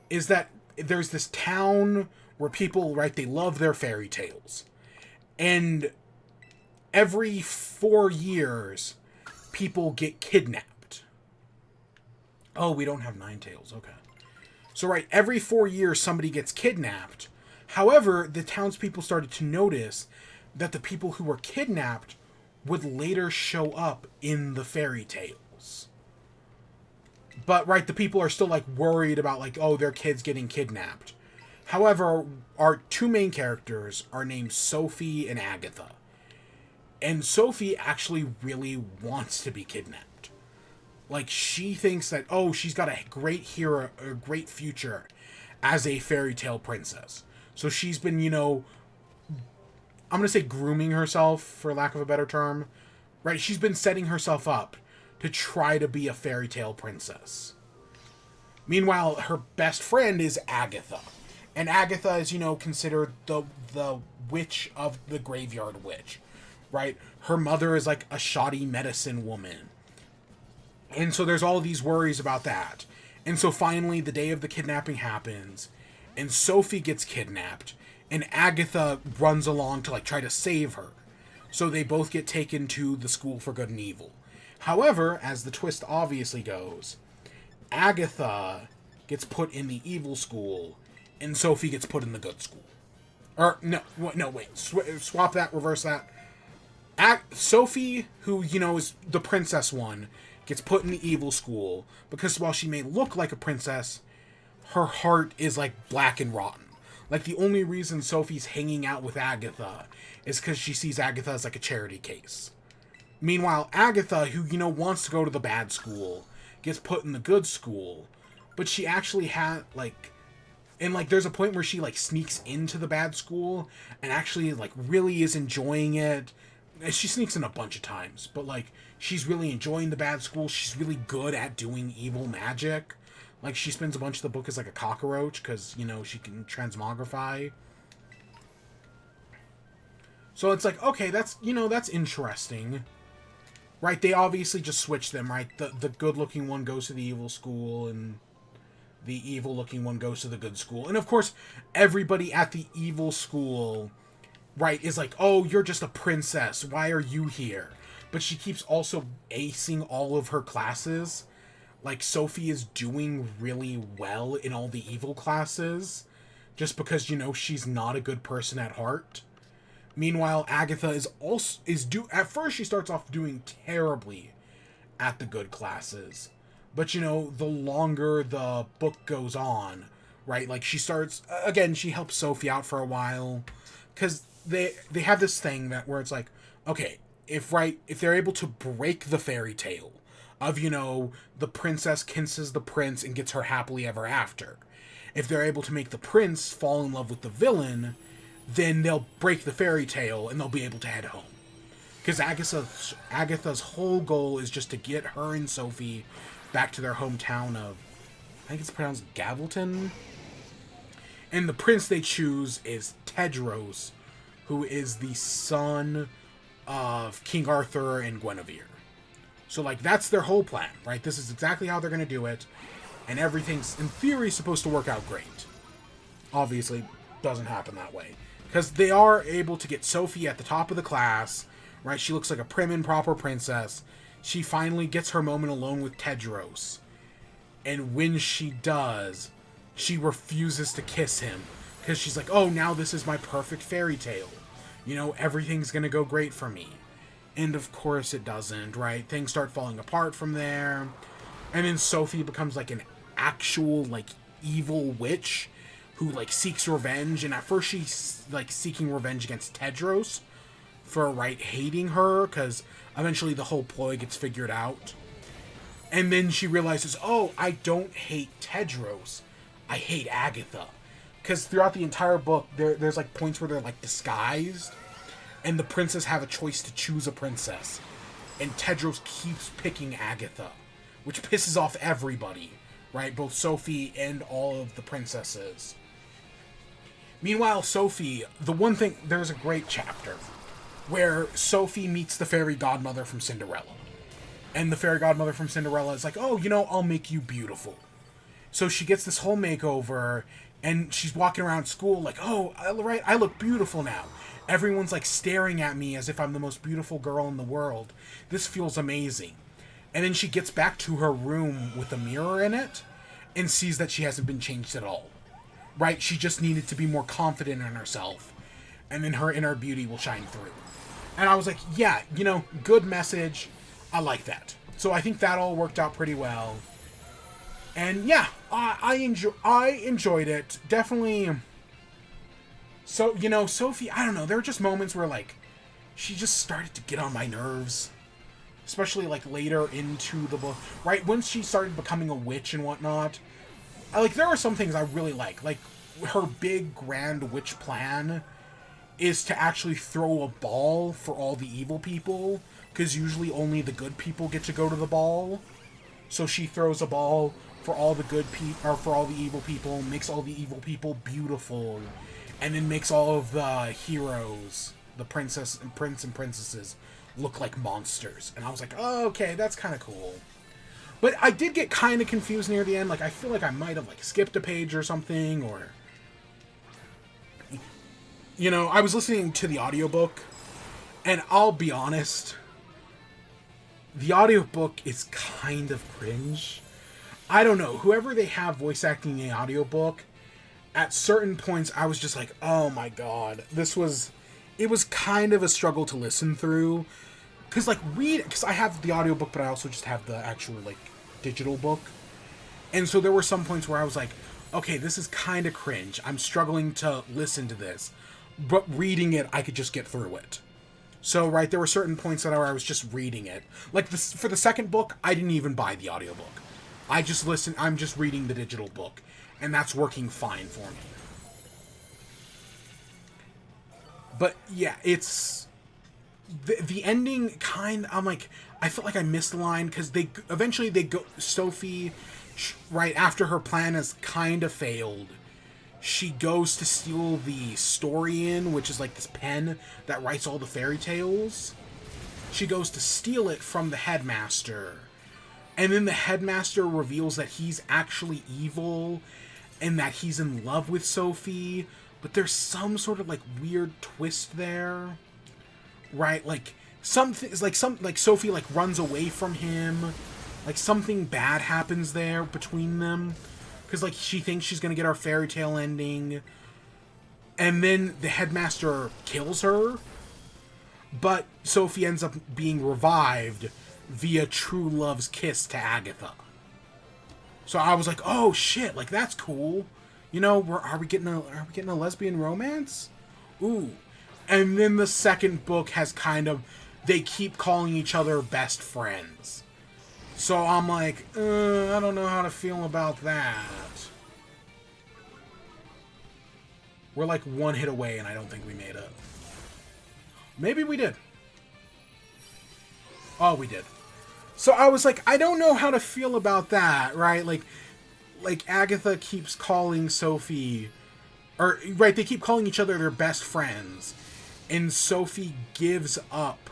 is that there's this town where people, right, they love their fairy tales. And every 4 years, people get kidnapped. Oh, we don't have Ninetales, okay. So, right, every 4 years somebody gets kidnapped. However, the townspeople started to notice that the people who were kidnapped would later show up in the fairy tales. But, right, the people are still, like, worried about, like, oh, their kid's getting kidnapped. However, our two main characters are named Sophie and Agatha. And Sophie actually really wants to be kidnapped. Like, she thinks that, oh, she's got a great hero, a great future as a fairy tale princess. So she's been, you know, I'm going to say grooming herself, for lack of a better term. Right? She's been setting herself up to try to be a fairy tale princess. Meanwhile, her best friend is Agatha. And Agatha is, you know, considered the witch of the graveyard witch. Right? Her mother is like a shoddy medicine woman. And so there's all these worries about that. And so finally, the day of the kidnapping happens, and Sophie gets kidnapped, and Agatha runs along to, like, try to save her. So they both get taken to the school for good and evil. However, as the twist obviously goes, Agatha gets put in the evil school, and Sophie gets put in the good school. Or, no, wait, swap that, reverse that. Sophie, who, you know, is the princess one, gets put in the evil school, because while she may look like a princess, her heart is, like, black and rotten. Like, the only reason Sophie's hanging out with Agatha is because she sees Agatha as, like, a charity case. Meanwhile, Agatha, who, you know, wants to go to the bad school, gets put in the good school, but she actually had, like... And, like, there's a point where she, like, sneaks into the bad school and actually, like, really is enjoying it. She sneaks in a bunch of times, but, like, she's really enjoying the bad school. She's really good at doing evil magic. Like, she spends a bunch of the book as, like, a cockroach, because, you know, she can transmogrify. So it's like, okay, that's, you know, that's interesting. Right, they obviously just switch them, right? The good-looking one goes to the evil school, and the evil-looking one goes to the good school. And, of course, everybody at the evil school, right, is like, oh, you're just a princess. Why are you here? But she keeps also acing all of her classes. Like, Sophie is doing really well in all the evil classes, just because, you know, she's not a good person at heart. Meanwhile, Agatha at first she starts off doing terribly at the good classes. But, you know, the longer the book goes on, right, like, she starts, again, she helps Sophie out for a while, because they have this thing where it's like, okay, if they're able to break the fairy tale of, you know, the princess kisses the prince and gets her happily ever after, if they're able to make the prince fall in love with the villain, then they'll break the fairy tale and they'll be able to head home. Because Agatha's whole goal is just to get her and Sophie back to their hometown of, I think it's pronounced Gavelton. And the prince they choose is Tedros, who is the son of King Arthur and Guinevere. So, like, that's their whole plan, right? This is exactly how they're going to do it. And everything's, in theory, supposed to work out great. Obviously, doesn't happen that way. Because they are able to get Sophie at the top of the class, right? She looks like a prim and proper princess. She finally gets her moment alone with Tedros. And when she does, she refuses to kiss him. Because she's like, oh, now this is my perfect fairy tale. You know, everything's going to go great for me. And of course it doesn't, right? Things start falling apart from there. And then Sophie becomes, like, an actual, like, evil witch who, like, seeks revenge. And at first she's, like, seeking revenge against Tedros for, right, hating her, because eventually the whole ploy gets figured out. And then she realizes, oh, I don't hate Tedros. I hate Agatha. Because throughout the entire book, there's, like, points where they're, like, disguised. And the princes have a choice to choose a princess. And Tedros keeps picking Agatha, which pisses off everybody, right? Both Sophie and all of the princesses. Meanwhile, Sophie, there's a great chapter where Sophie meets the fairy godmother from Cinderella. And the fairy godmother from Cinderella is like, oh, you know, I'll make you beautiful. So she gets this whole makeover, and she's walking around school like, oh, right, I look beautiful now. Everyone's, like, staring at me as if I'm the most beautiful girl in the world. This feels amazing. And then she gets back to her room with a mirror in it and sees that she hasn't been changed at all. Right? She just needed to be more confident in herself. And then her inner beauty will shine through. And I was like, yeah, you know, good message. I like that. So I think that all worked out pretty well. And yeah, I enjoyed it. Definitely. So, you know, Sophie, I don't know, there were just moments where, like, she just started to get on my nerves. Especially, like, later into the book. Right, once she started becoming a witch and whatnot. Like, there are some things I really like. Like, her big, grand witch plan is to actually throw a ball for all the evil people. Because usually only the good people get to go to the ball. So she throws a ball for all the good people, or for all the evil people, makes all the evil people beautiful, and then makes all of the heroes, the prince and princesses, look like monsters. And I was like, oh, okay, that's kind of cool. But I did get kind of confused near the end. Like, I feel like I might have, like, skipped a page or something, or... You know, I was listening to the audiobook, and I'll be honest, the audiobook is kind of cringe. I don't know, whoever they have voice acting the audiobook, at certain points I was just like, oh my god, it was kind of a struggle to listen through. Because, like, because I have the audiobook, but I also just have the actual, like, digital book. And so there were some points where I was like, okay, this is kind of cringe. I'm struggling to listen to this. But reading it, I could just get through it. So, right, there were certain points that I was just reading it. Like, for the second book, I didn't even buy the audiobook. I'm just reading the digital book. And that's working fine for me. But, yeah, it's... The ending I'm like, I felt like I missed the line, because eventually they go, Sophie, right after her plan has kind of failed, she goes to steal the Story-In, which is like this pen that writes all the fairy tales. She goes to steal it from the headmaster. And then the headmaster reveals that he's actually evil and that he's in love with Sophie. But there's some sort of, like, weird twist there. Right? Like, like Sophie, like, runs away from him. Like, something bad happens there between them. Because, like, she thinks she's going to get our fairy tale ending. And then the headmaster kills her. But Sophie ends up being revived via true love's kiss to Agatha. So I was like, oh, shit, like, that's cool. You know, are we getting a lesbian romance? Ooh. And then the second book has kind of... They keep calling each other best friends. So I'm like, I don't know how to feel about that. We're like one hit away, and I don't think we made it. Maybe we did. Oh, we did. So I was like, I don't know how to feel about that, right? Like Agatha keeps calling Sophie... Or, right, they keep calling each other their best friends. And Sophie gives up.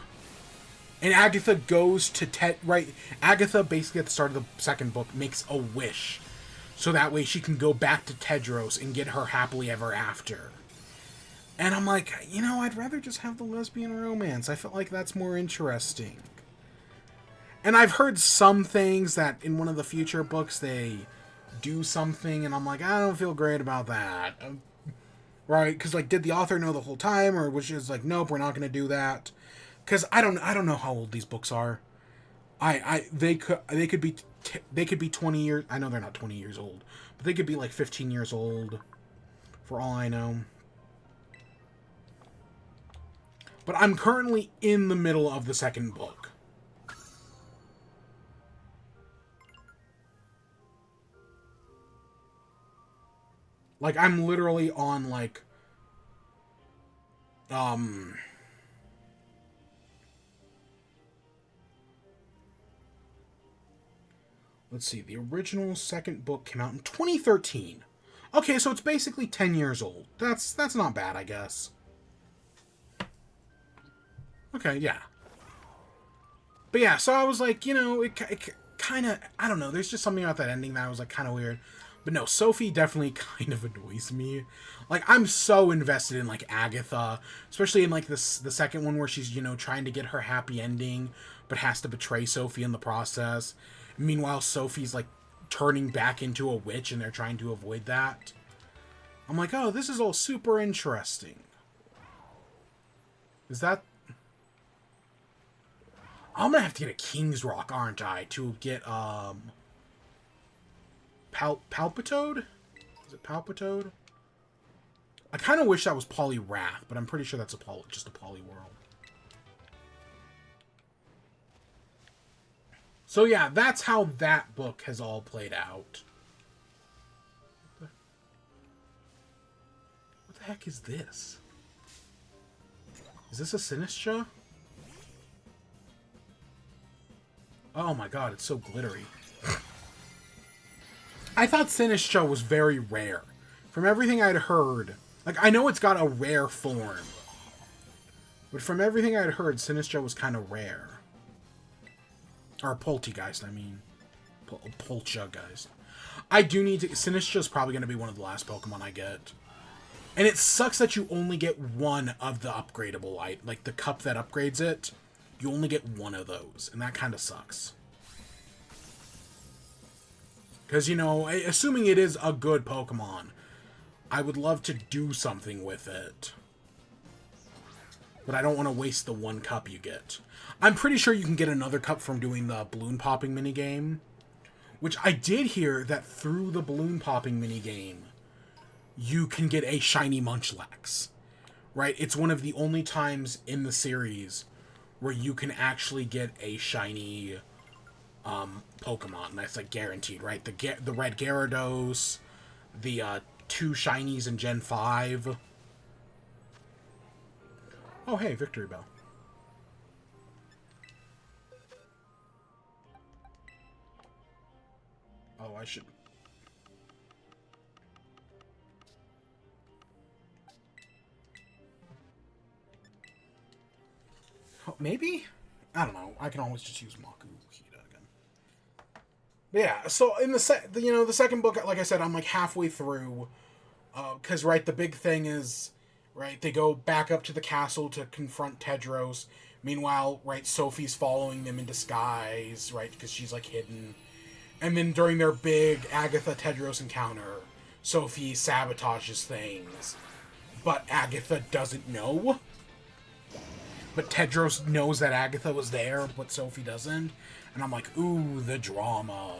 And Agatha goes to right, Agatha basically at the start of the second book makes a wish. So that way she can go back to Tedros and get her happily ever after. And I'm like, you know, I'd rather just have the lesbian romance. I felt like that's more interesting. And I've heard some things that in one of the future books they do something, and I'm like, I don't feel great about that. Right? Because, like, did the author know the whole time, or was she just like, nope, we're not going to do that? Because I don't know how old these books are. They could be 20 years. I know they're not 20 years old, but they could be like 15 years old, for all I know. But I'm currently in the middle of the second book. Like, I'm literally on, like, let's see, the original second book came out in 2013. Okay, so it's basically 10 years old. That's not bad, I guess. Okay, yeah. But yeah, so I was like, you know, it kind of, I don't know, there's just something about that ending that I was like kind of weird. But no, Sophie definitely kind of annoys me. Like, I'm so invested in, like, Agatha, especially in, like, the second one where she's, you know, trying to get her happy ending, but has to betray Sophie in the process. Meanwhile, Sophie's, like, turning back into a witch, and they're trying to avoid that. I'm like, oh, this is all super interesting. Is that... I'm gonna have to get a King's Rock, aren't I, to get, Palpitoad? Is it Palpitoad? I kind of wish that was Poliwrath, but I'm pretty sure that's just a Poliwhirl. So yeah, that's how that book has all played out. What the heck is this? Is this a Sinistra? Oh my god, it's so glittery. I thought Sinistra was very rare. From everything I'd heard... Like, I know it's got a rare form. But from everything I'd heard, Sinistra was kind of rare. Or Poltegeist, I mean. Poltegeist. I do need to... Sinistra's probably going to be one of the last Pokemon I get. And it sucks that you only get one of the upgradable, like the cup that upgrades it. You only get one of those, and that kind of sucks. Because, you know, assuming it is a good Pokemon, I would love to do something with it. But I don't want to waste the one cup you get. I'm pretty sure you can get another cup from doing the balloon popping minigame. Which I did hear that through the balloon popping minigame, you can get a shiny Munchlax. Right? It's one of the only times in the series where you can actually get a shiny Pokemon. That's like guaranteed, right? The red Gyarados, the 2 shinies in Gen 5. Oh, hey, Victory Bell. Oh, I should... Maybe? I don't know. I can always just use Makuhita again. But yeah, so in the second book, like I said, I'm like halfway through. Because, right, the big thing is, right, they go back up to the castle to confront Tedros. Meanwhile, right, Sophie's following them in disguise, right, because she's, like, hidden. And then during their big Agatha-Tedros encounter, Sophie sabotages things. But Agatha doesn't know. But Tedros knows that Agatha was there, but Sophie doesn't. And I'm like, ooh, the drama.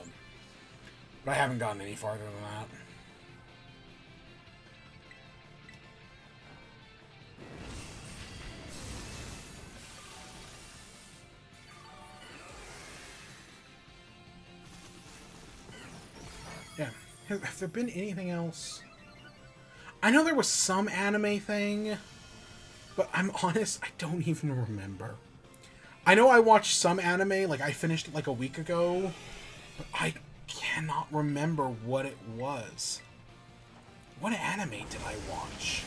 But I haven't gotten any farther than that. Yeah. Has there been anything else? I know there was some anime thing, but I'm honest, I don't even remember. I know I watched some anime, like I finished it like a week ago, but I cannot remember what it was. What anime did I watch?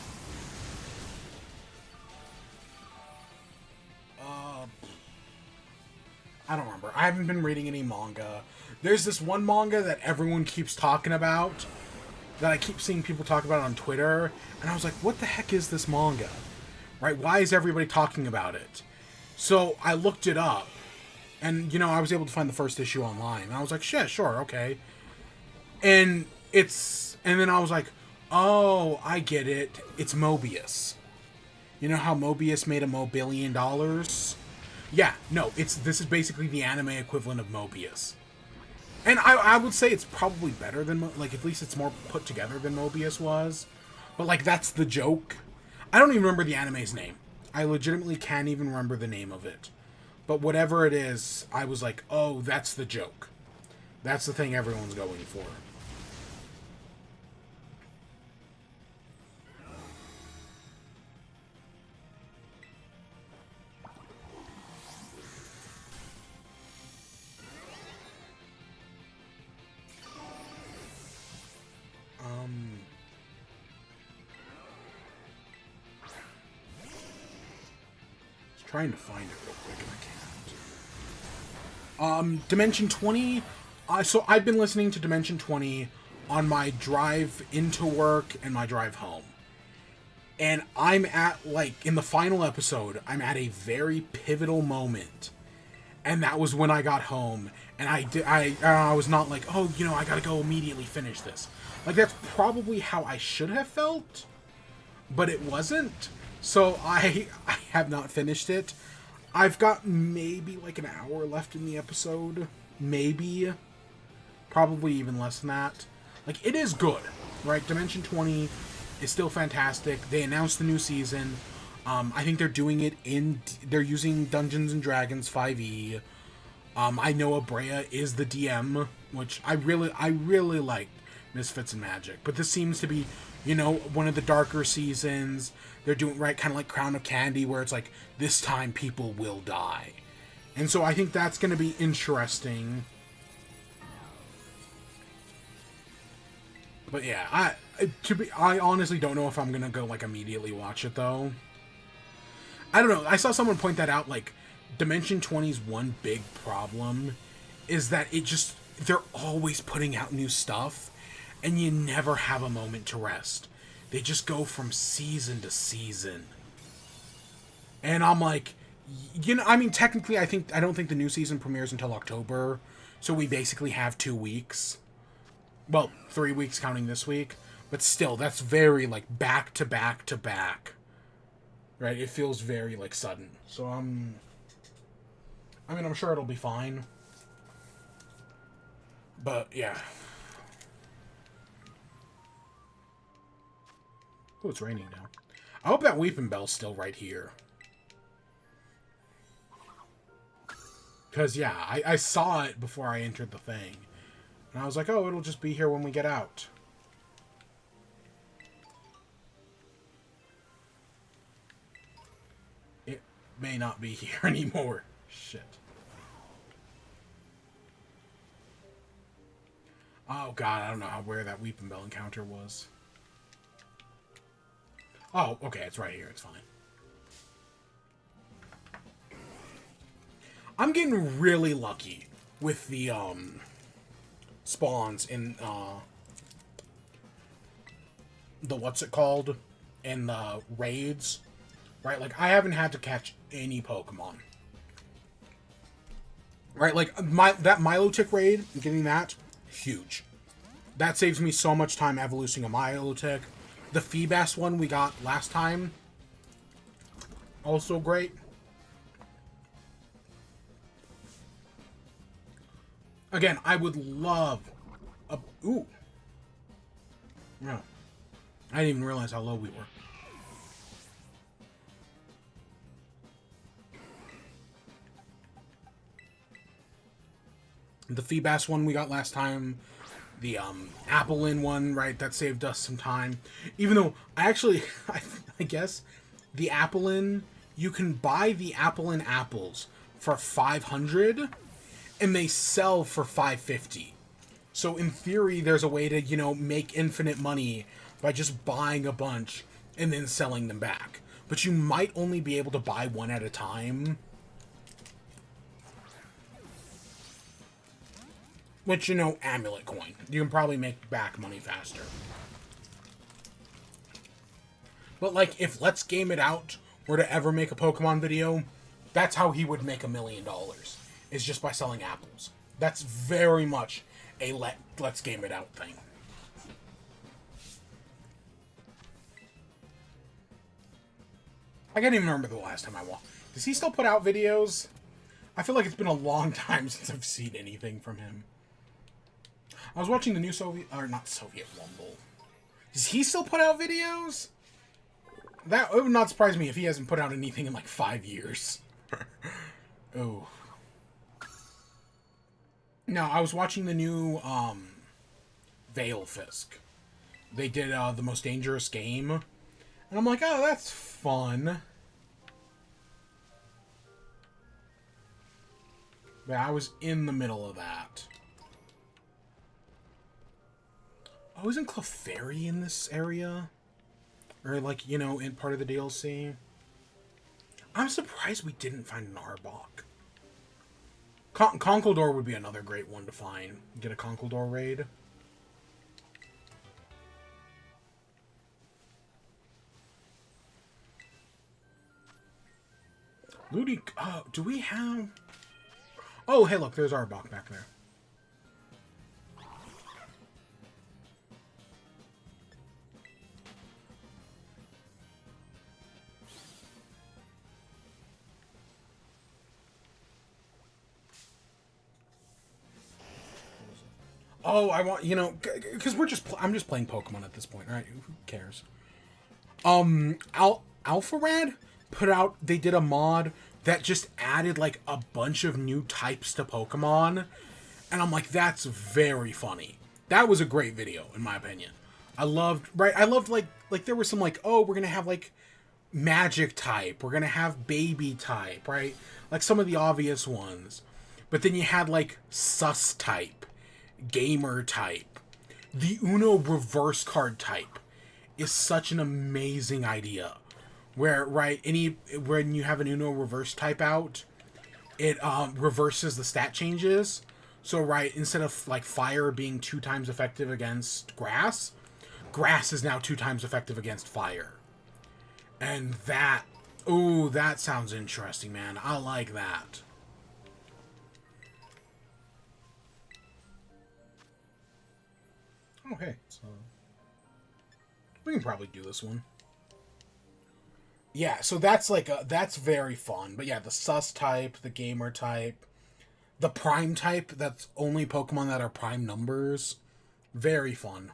I don't remember. I haven't been reading any manga. There's this one manga that everyone keeps talking about, that I keep seeing people talk about on Twitter, and I was like, what the heck is this manga? Right? Why is everybody talking about it? So I looked it up, and, you know, I was able to find the first issue online, and I was like, shit, sure, okay. And then I was like, oh, I get it. It's Mobius. You know how Mobius made $1 billion? Yeah, no, this is basically the anime equivalent of Mobius. And I would say it's probably better than, like, at least it's more put together than Mobius was. But, like, that's the joke. I don't even remember the anime's name. I legitimately can't even remember the name of it. But whatever it is, I was like, oh, that's the joke. That's the thing everyone's going for. Trying to find it real quick and I can't. Dimension 20. So I've been listening to Dimension 20 on my drive into work and my drive home. And I'm at, like, in the final episode, I'm at a very pivotal moment. And that was when I got home. And I was not like, oh, you know, I gotta go immediately finish this. Like, that's probably how I should have felt. But it wasn't. So I have not finished it. I've got maybe like an hour left in the episode. Maybe. Probably even less than that. Like, it is good, right? Dimension 20 is still fantastic. They announced the new season. I think they're doing it they're using Dungeons and Dragons 5e. I know Abrea is the DM, which I really liked Misfits and Magic. But this seems to be, one of the darker seasons. They're doing, right, kind of like Crown of Candy, where it's like, this time people will die. And so I think that's going to be interesting. But yeah, I honestly don't know if I'm going to go, like, immediately watch it, though. I don't know. I saw someone point that out, like, Dimension 20's one big problem is that they're always putting out new stuff, and you never have a moment to rest. They just go from season to season. And I'm like, I mean, technically, I don't think the new season premieres until October, so we basically have 2 weeks. Well, 3 weeks counting this week, but still, that's very, like, back to back to back. Right? It feels very, like, sudden. So, I'm sure it'll be fine. But, yeah. Oh, it's raining now. I hope that Weeping Bell's still right here. Because, yeah, I saw it before I entered the thing. And I was like, oh, it'll just be here when we get out. It may not be here anymore. Shit. Oh, God, I don't know where that Weeping Bell encounter was. Oh, okay, it's right here. It's fine. I'm getting really lucky with the, spawns in, the what's it called? In the raids. Right? Like, I haven't had to catch any Pokemon. Right? Like, that Milotic raid, getting that, huge. That saves me so much time evoluting a Milotic. The Feebas one we got last time, also great. Again, I would love a... Ooh. No. I didn't even realize how low we were. The Feebas one we got last time. The Applin one, right, that saved us some time. Even though, I guess, the Applin, you can buy the Applin apples for 500, and they sell for 550. So in theory, there's a way to, make infinite money by just buying a bunch and then selling them back. But you might only be able to buy one at a time. Which, amulet coin. You can probably make back money faster. But, like, if Let's Game It Out were to ever make a Pokemon video, that's how he would make $1 million. Is just by selling apples. That's very much a Let's Game It Out thing. I can't even remember the last time I watched. Does he still put out videos? I feel like it's been a long time since I've seen anything from him. I was watching the new not Soviet Rumble. Does he still put out videos? It would not surprise me if he hasn't put out anything in like 5 years. Oh. No, I was watching the new, Veil Fisk. They did, the most dangerous game. And I'm like, oh, that's fun. But I was in the middle of that. Oh, isn't Clefairy in this area? Or, like, in part of the DLC? I'm surprised we didn't find an Arbok. Conkeldurr would be another great one to find. Get a Conkeldurr raid. Ludi, do we have... Oh, hey, look, there's Arbok back there. oh, I want, you know, because I'm just playing Pokemon at this point, right? Who cares? Alpharad they did a mod that just added like a bunch of new types to Pokemon, and I'm like, that's very funny. That was a great video, in my opinion. I loved like there was some like, oh, we're gonna have like magic type, we're gonna have baby type, right? Like some of the obvious ones. But then you had like sus type, gamer type. The Uno reverse card type is such an amazing idea. Where, right, when you have an Uno reverse type out, it reverses the stat changes. So, right, instead of like fire being 2 times effective against grass, grass is now 2 times effective against fire. And that, ooh, that sounds interesting, man. I like that. Oh, hey, so we can probably do this one. Yeah, so that's like that's very fun. But yeah, the sus type, the gamer type, the prime type, that's only Pokemon that are prime numbers. Very fun.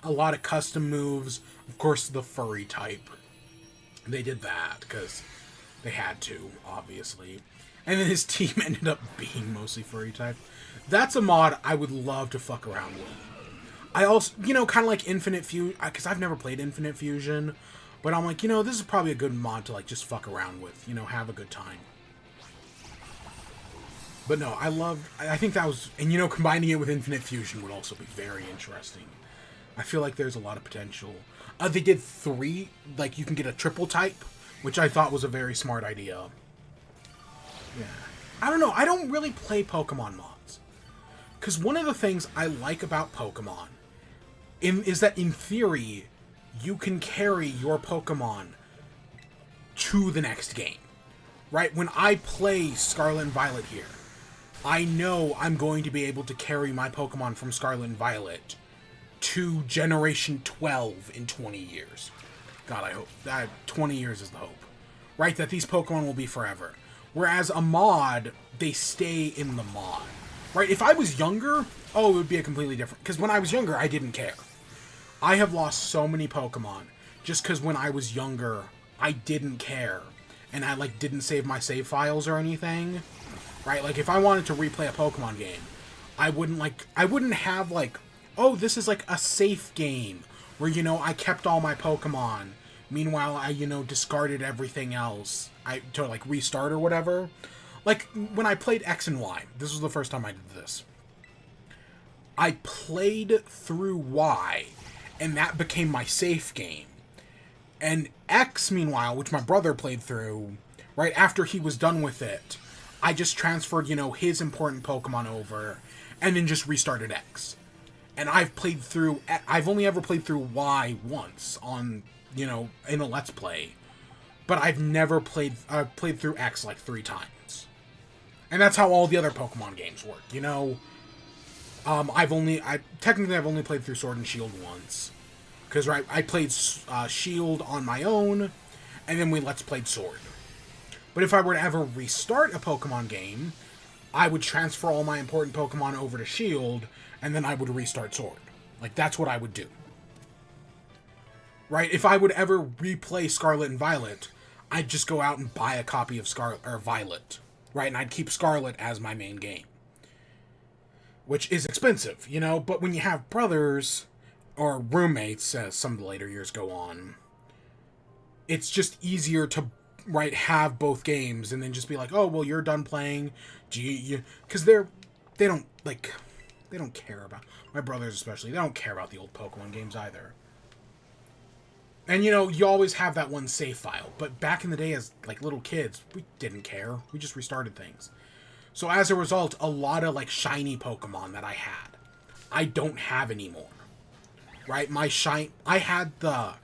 A lot of custom moves. Of course, the furry type. They did that because they had to, obviously. And then his team ended up being mostly furry type. That's a mod I would love to fuck around with. I also, you know, kind of like Infinite Fusion, because I've never played Infinite Fusion, but I'm like, you know, this is probably a good mod to, like, just fuck around with, you know, have a good time. But no, I think that was, and you know, combining it with Infinite Fusion would also be very interesting. I feel like there's a lot of potential. They did 3, like, you can get a triple type, which I thought was a very smart idea. Yeah. I don't know, I don't really play Pokemon mods. Because one of the things I like about Pokemon is that, in theory, you can carry your Pokemon to the next game. Right? When I play Scarlet and Violet here, I know I'm going to be able to carry my Pokemon from Scarlet and Violet to Generation 12 in 20 years. God, I hope. 20 years is the hope. Right? That these Pokemon will be forever. Whereas a mod, they stay in the mod. Right? If I was younger, oh, it would be a completely different... Because when I was younger, I didn't care. I have lost so many Pokemon just because when I was younger, I didn't care. And I, like, didn't save my save files or anything. Right? Like, if I wanted to replay a Pokemon game, I wouldn't have, like, oh, this is, like, a safe game where, you know, I kept all my Pokemon. Meanwhile, I, you know, discarded everything else to, like, restart or whatever. Like, when I played X and Y, this was the first time I did this. I played through Y, and that became my safe game. And X, meanwhile, which my brother played through, right after he was done with it, I just transferred, you know, his important Pokemon over, and then just restarted X. And I've only ever played through Y once on, you know, in a Let's Play. But I've played through X like 3 times. And that's how all the other Pokemon games work, you know? I've only played through Sword and Shield once. Because, right, I played Shield on my own, and then we Let's Played Sword. But if I were to ever restart a Pokemon game, I would transfer all my important Pokemon over to Shield, and then I would restart Sword. Like, that's what I would do. Right? If I would ever replay Scarlet and Violet, I'd just go out and buy a copy of Violet. Right? And I'd keep Scarlet as my main game. Which is expensive, you know? But when you have brothers, or roommates, as some of the later years go on, it's just easier to, right, have both games, and then just be like, oh, well, you're done playing. Because they don't care about, my brothers especially, they don't care about the old Pokemon games either. And, you know, you always have that one save file. But back in the day, as, like, little kids, we didn't care. We just restarted things. So as a result, a lot of, like, shiny Pokemon that I had, I don't have anymore. Right? I had the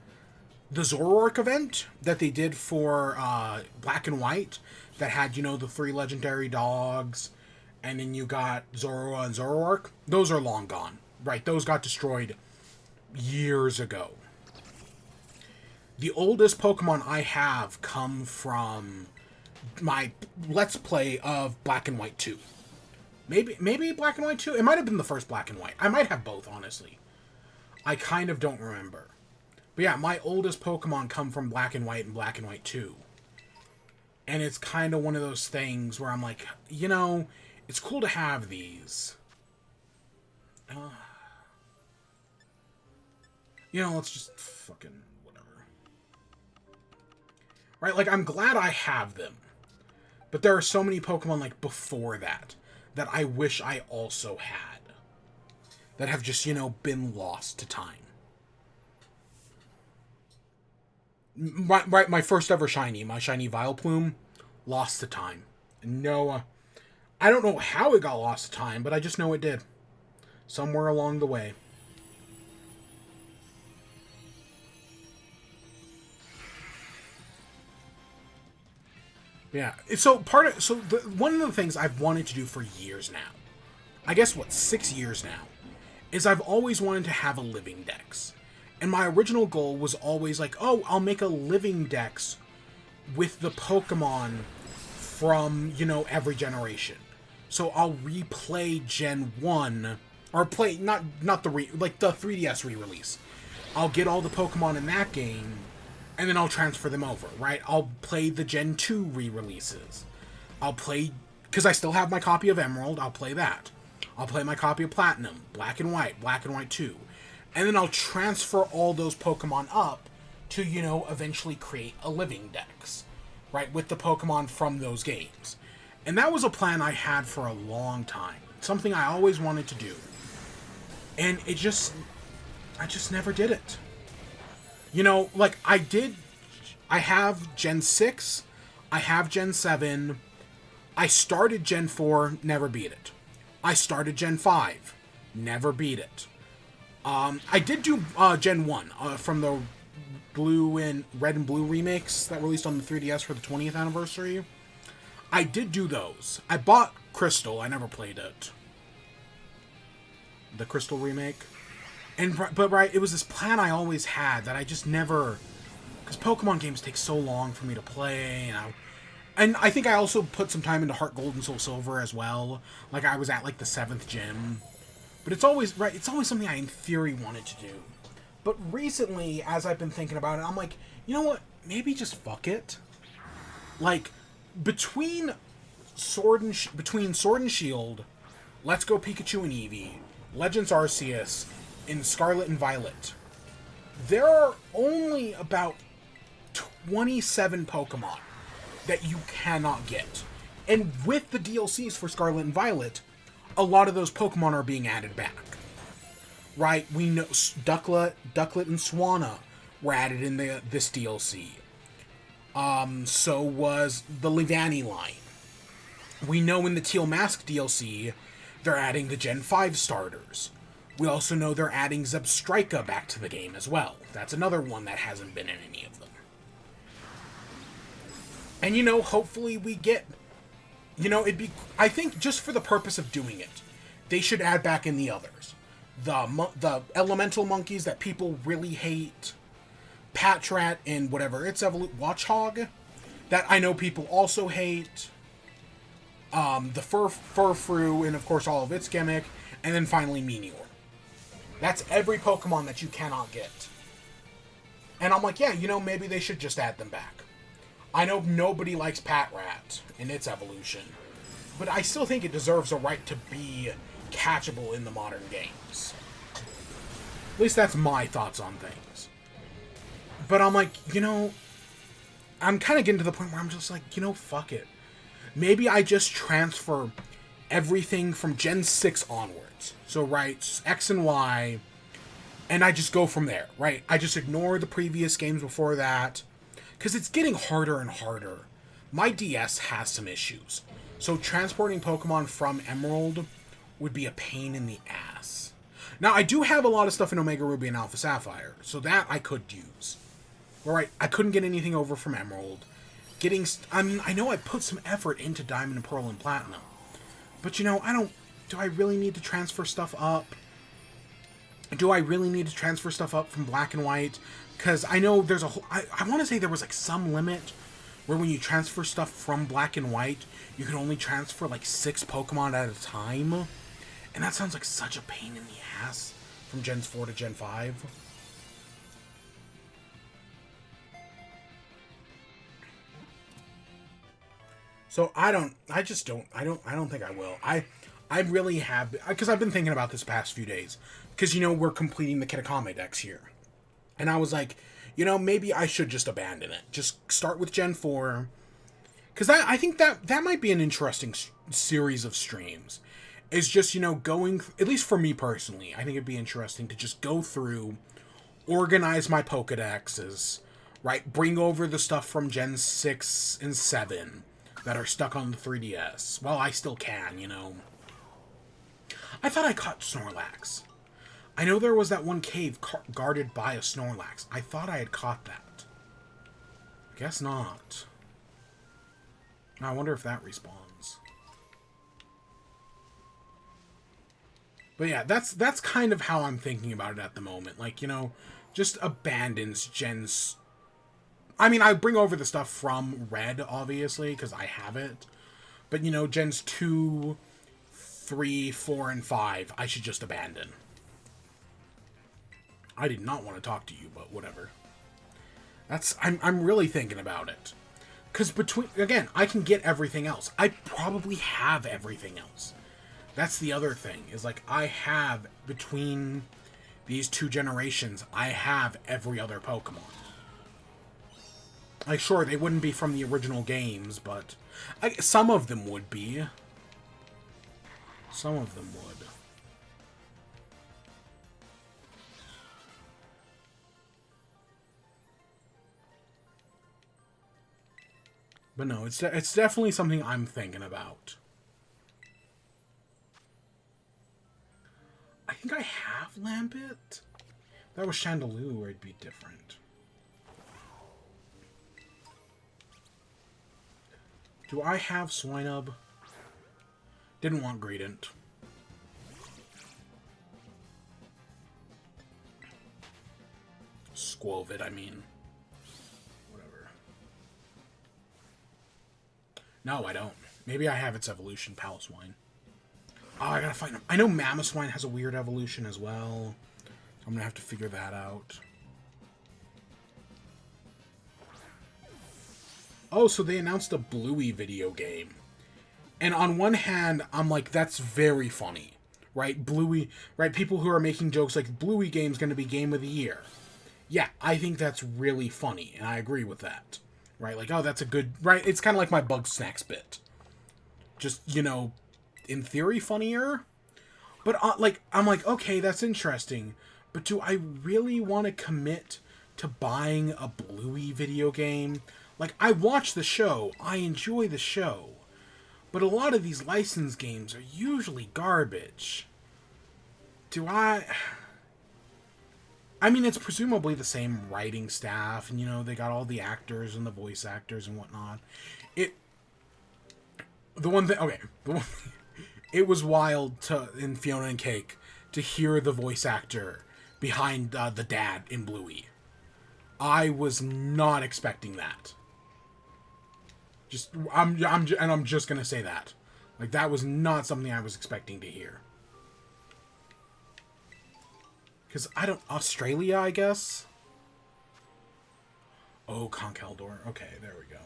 Zoroark event that they did for Black and White that had, you know, the 3 legendary dogs, and then you got Zorua and Zoroark. Those are long gone. Right? Those got destroyed years ago. The oldest Pokemon I have come from my Let's Play of Black and White 2. Maybe Black and White 2? It might have been the first Black and White. I might have both, honestly. I kind of don't remember. But yeah, my oldest Pokemon come from Black and White and Black and White 2. And it's kind of one of those things where I'm like, you know, it's cool to have these. You know, let's just fucking whatever. Right, like, I'm glad I have them. But there are so many Pokemon, like, before that I wish I also had. That have just, you know, been lost to time. My first ever shiny, my shiny Vileplume, lost to time. No, I don't know how it got lost to time, but I just know it did. Somewhere along the way. Yeah, so one of the things I've wanted to do for years now, I guess, 6 years now, is I've always wanted to have a living dex. And my original goal was always like, oh, I'll make a living dex with the Pokemon from, you know, every generation. So I'll replay Gen 1, or play, not the the 3DS re-release. I'll get all the Pokemon in that game, and then I'll transfer them over, right? I'll play the Gen 2 re-releases. I'll play, because I still have my copy of Emerald, I'll play that. I'll play my copy of Platinum, Black and White 2. And then I'll transfer all those Pokemon up to, you know, eventually create a living dex, right? With the Pokemon from those games. And that was a plan I had for a long time. Something I always wanted to do. And I just never did it. You know, like, I have Gen 6, I have Gen 7, I started Gen 4, never beat it. I started Gen 5, never beat it. I did do Gen 1 from the Red and Blue remakes that released on the 3DS for the 20th anniversary. I did do those. I bought Crystal, I never played it. The Crystal remake. But right, it was this plan I always had that I just never... Because Pokemon games take so long for me to play, and I think I also put some time into Heart Gold and Soul Silver as well. Like, I was at, like, the 7th gym. But it's always, right, it's always something I, in theory, wanted to do. But recently, as I've been thinking about it, I'm like, you know what? Maybe just fuck it. Like, between Sword and Shield, Let's Go Pikachu and Eevee, Legends Arceus, and Scarlet and Violet, there are only about 27 Pokemon that you cannot get. And with the DLCs for Scarlet and Violet, a lot of those Pokemon are being added back. Right? We know Ducklet and Swanna were added in this DLC. So was the Levani line. We know in the Teal Mask DLC, they're adding the Gen 5 starters. We also know they're adding Zebstrika back to the game as well. That's another one that hasn't been in any of them. And, you know, hopefully we get... You know, I think just for the purpose of doing it, they should add back in the others. The elemental monkeys that people really hate, Patrat and whatever its Watchog, that I know people also hate, the Furfrou and of course all of its gimmick, and then finally Meteor. That's every Pokemon that you cannot get. And I'm like, yeah, you know, maybe they should just add them back. I know nobody likes Patrat and its evolution, but I still think it deserves a right to be catchable in the modern games. At least that's my thoughts on things. But I'm like, you know, I'm kind of getting to the point where I'm just like, you know, fuck it. Maybe I just transfer everything from Gen 6 onwards. So, right, X and Y, and I just go from there, right? I just ignore the previous games before that, because it's getting harder and harder. My DS has some issues, so transporting Pokemon from Emerald would be a pain in the ass. Now, I do have a lot of stuff in Omega Ruby and Alpha Sapphire, so that I could use. Alright, I couldn't get anything over from Emerald. I mean, I know I put some effort into Diamond and Pearl and Platinum, but, you know, do I really need to transfer stuff up? Do I really need to transfer stuff up from Black and White? Because I know there's I want to say there was, like, some limit where when you transfer stuff from black and white, you can only transfer like 6 Pokemon at a time. And that sounds like such a pain in the ass from Gen 4 to Gen 5. So I don't think I will. I really have, because I've been thinking about this past few days. Because, we're completing the Kitakami decks here. And I was like, maybe I should just abandon it. Just start with Gen 4. Because I think that might be an interesting series of streams. Is just, going, at least for me personally, I think it'd be interesting to just go through, organize my Pokedexes, right? Bring over the stuff from Gen 6 and 7 that are stuck on the 3DS. Well, I still can, I thought I caught Snorlax. I know there was that one cave guarded by a Snorlax. I thought I had caught that. Guess not. I wonder if that respawns. But yeah, that's kind of how I'm thinking about it at the moment. Like, just abandons Gens. I mean, I bring over the stuff from Red, obviously, because I have it. But, Gens 2, 3, 4, and 5, I should just abandon. I did not want to talk to you, but whatever. I'm really thinking about it. Because again, I can get everything else. I probably have everything else. That's the other thing, is like, I have, between these 2 generations, I have every other Pokemon. Like, sure, they wouldn't be from the original games, but some of them would be. Some of them would. But no, it's definitely something I'm thinking about. I think I have Lampet. If that was Chandelure, it'd be different. Do I have Swinub? Didn't want Greedent. Squovid, I mean. Whatever. No, I don't. Maybe I have its evolution, Paloswine. Oh, I gotta find him. I know Mamoswine has a weird evolution as well. So I'm gonna have to figure that out. Oh, so they announced a Bluey video game. And on one hand, I'm like, that's very funny. Right? Bluey, right? People who are making jokes like, Bluey game's gonna be Game of the Year. Yeah, I think that's really funny, and I agree with that. Right? Like, oh, that's a good... Right? It's kind of like my Bug Snacks bit. Just, in theory, funnier. But, I'm like, okay, that's interesting. But do I really want to commit to buying a Bluey video game? Like, I watch the show. I enjoy the show. But a lot of these licensed games are usually garbage. Do I... I mean, it's presumably the same writing staff, and, they got all the actors and the voice actors and whatnot. It was wild in Fiona and Cake to hear the voice actor behind the dad in Bluey. I was not expecting that. I'm just gonna say that. Like, that was not something I was expecting to hear. Because Australia, I guess? Oh, Conkeldor. Okay, there we go.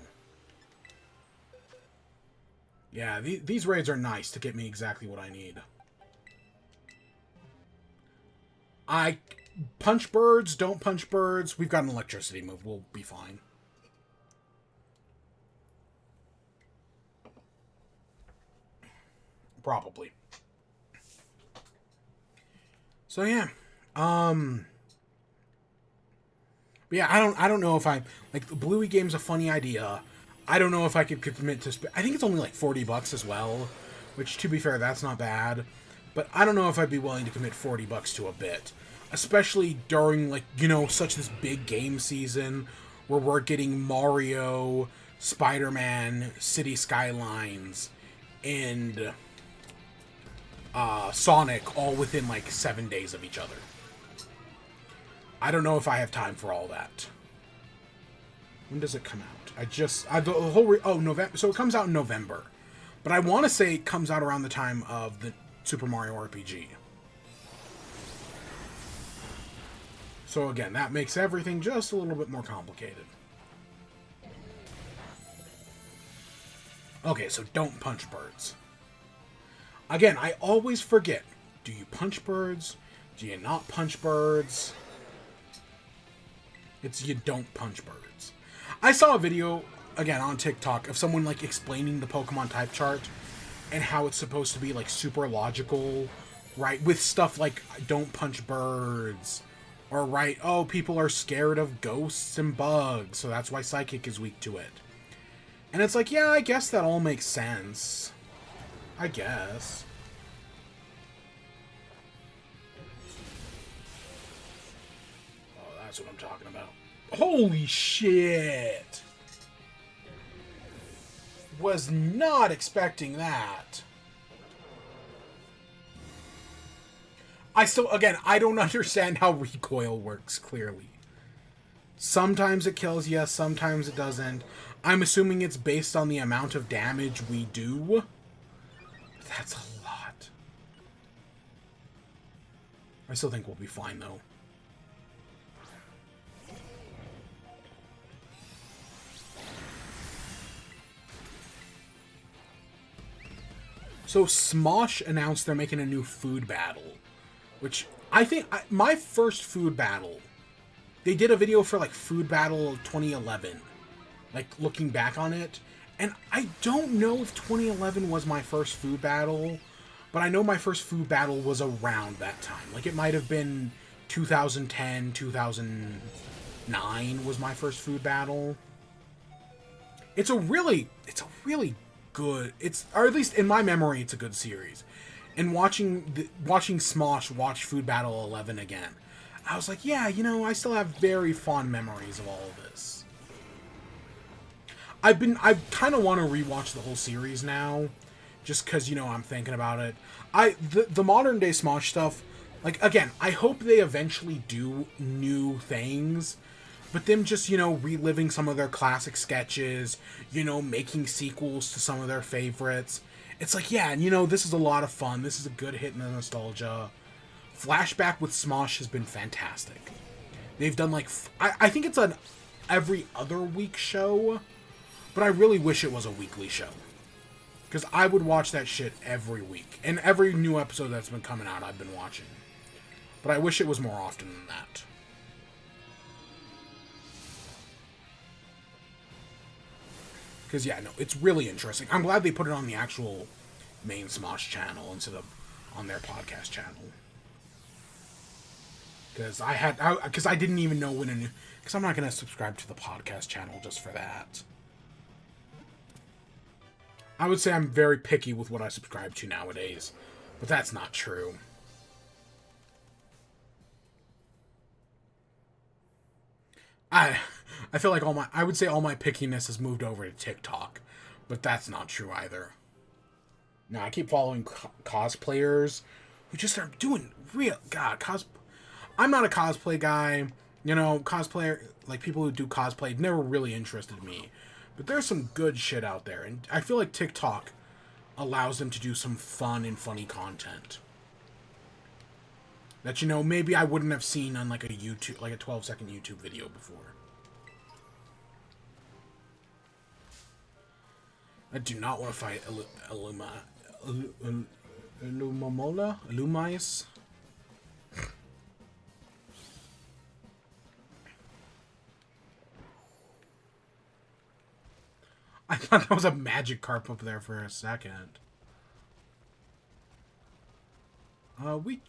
Yeah, these raids are nice to get me exactly what I need. Punch birds, don't punch birds. We've got an electricity move. We'll be fine. Probably. So, yeah. But yeah, I don't know if the Bluey game's a funny idea. I don't know if I could commit to... I think it's only like $40 as well, which, to be fair, that's not bad. But I don't know if I'd be willing to commit $40 to a bit. Especially during, such this big game season where we're getting Mario, Spider-Man, City Skylines, and Sonic all within, 7 days of each other. I don't know if I have time for all that. When does it come out? the whole November. So it comes out in November, but I want to say it comes out around the time of the Super Mario RPG. So again, that makes everything just a little bit more complicated. Okay, so don't punch birds. Again, I always forget. Do you punch birds? Do you not punch birds? It's you don't punch birds. I saw a video, again, on TikTok of someone, like, explaining the Pokemon type chart and how it's supposed to be, like, super logical, right? With stuff like, don't punch birds. Or, right, oh, people are scared of ghosts and bugs, so that's why Psychic is weak to it. And it's like, yeah, I guess that all makes sense. I guess. Oh, that's what I'm talking about. Holy shit! Was not expecting that. Again, I don't understand how recoil works, clearly. Sometimes it kills you, sometimes it doesn't. I'm assuming it's based on the amount of damage we do. That's a lot. I still think we'll be fine, though. So Smosh announced they're making a new food battle. Which, I think, my first food battle, they did a video for, like, Food Battle 2011. Like, looking back on it. And I don't know if 2011 was my first food battle, but I know my first food battle was around that time. Like, it might have been 2010, 2009 was my first food battle. It's a really good, or at least in my memory, it's a good series. And watching Smosh watch Food Battle 11 again, I was like, yeah, you know, I still have very fond memories of all of this. I kind of want to rewatch the whole series now, just because, you know, I'm thinking about it. The modern day Smosh stuff, like, again, I hope they eventually do new things, but them just, you know, reliving some of their classic sketches, you know, making sequels to some of their favorites. It's like, yeah, and you know, this is a lot of fun. This is a good hit in the nostalgia. Flashback with Smosh has been fantastic. They've done, like, I think it's an every other week show, but I really wish it was a weekly show. Because I would watch that shit every week. And every new episode that's been coming out, I've been watching. But I wish it was more often than that. Because, yeah, no, it's really interesting. I'm glad they put it on the actual main Smosh channel instead of on their podcast channel. Because I didn't even know when a new... Because I'm not going to subscribe to the podcast channel just for that. I would say I'm very picky with what I subscribe to nowadays. But that's not true. I feel like I would say all my pickiness has moved over to TikTok, but that's not true either. No, I keep following cosplayers who just are doing I'm not a cosplay guy. You know, cosplayer, like people who do cosplay never really interested me. But there's some good shit out there, and I feel like TikTok allows them to do some fun and funny content. That, you know, maybe I wouldn't have seen on like a 12-second YouTube video before. I do not want to fight Illumais. I thought that was a Magikarp up there for a second. Did we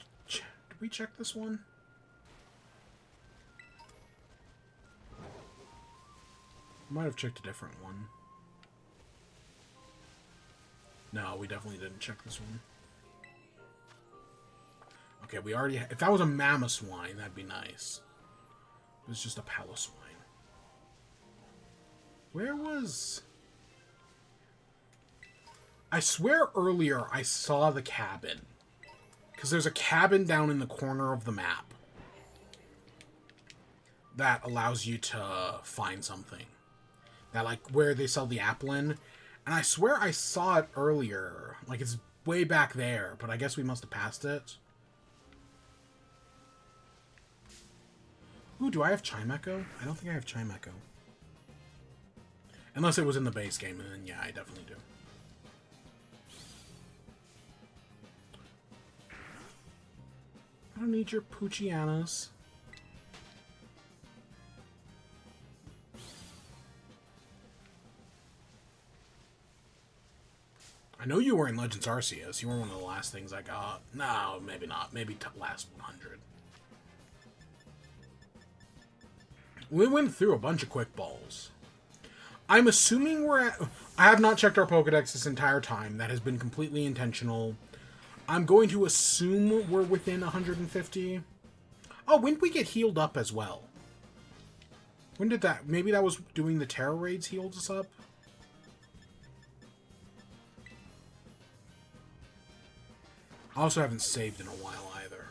check this one? Might have checked a different one. No, we definitely didn't check this one. Okay, we already... If that was a Mamoswine, that'd be nice. It's just a Paloswine. Where was... I swear earlier I saw the cabin. Because there's a cabin down in the corner of the map that allows you to find something. that, like, where they sell the Applin. And I swear I saw it earlier. Like, it's way back there, but I guess we must have passed it. Ooh, do I have Chime Echo? I don't think I have Chime Echo. Unless it was in the base game, and then yeah, I definitely do. I don't need your Poochianas. I know you were in Legends Arceus. You were one of the last things I got. No, maybe not. Maybe last 100. We went through a bunch of quick balls. I'm assuming we're at... I have not checked our Pokedex this entire time. That has been completely intentional. I'm going to assume we're within 150. Oh, when did we get healed up as well? When did that... Maybe that was doing the Terra Raids healed us up? I also haven't saved in a while either.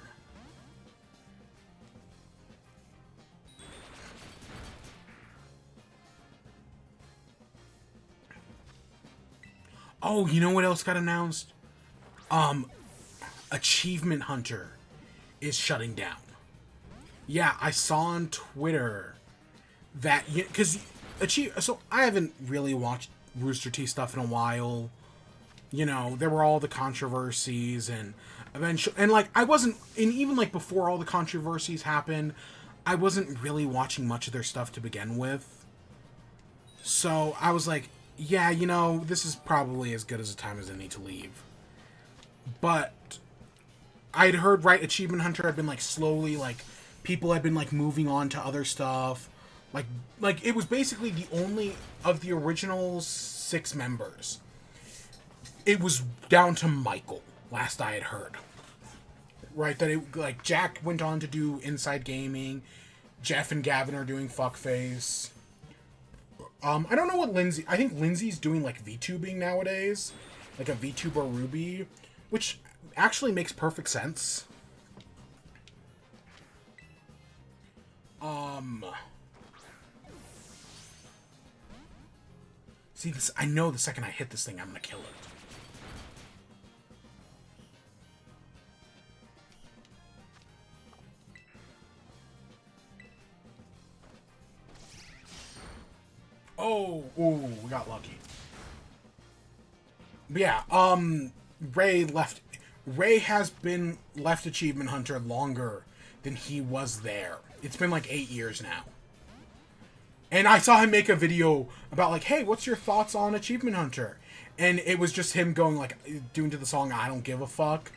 Oh, you know what else got announced? Achievement Hunter is shutting down. Yeah, I saw on Twitter that... Because... So, I haven't really watched Rooster Teeth stuff in a while. You know, there were all the controversies, and eventually... And, like, I wasn't... And even, like, before all the controversies happened, I wasn't really watching much of their stuff to begin with. So, I was like, yeah, you know, this is probably as good as a time as any to leave. But I'd heard, right, Achievement Hunter had been, like, slowly, like, people had been, like, moving on to other stuff. Like, it was basically the only of the original 6 members. It was down to Michael, last I had heard. Right, that it, like, Jack went on to do Inside Gaming. Jeff and Gavin are doing Fuckface. I don't know what Lindsay... I think Lindsay's doing, like, VTubing nowadays. Like a VTuber Ruby. Which actually makes perfect sense. See, this, I know the second I hit this thing, I'm gonna kill it. Oh, ooh, we got lucky. But yeah, Ray has been left Achievement Hunter longer than he was there. It's been like 8 years now. And I saw him make a video about like, hey, what's your thoughts on Achievement Hunter? And it was just him going like, doing to the song, I don't give a fuck.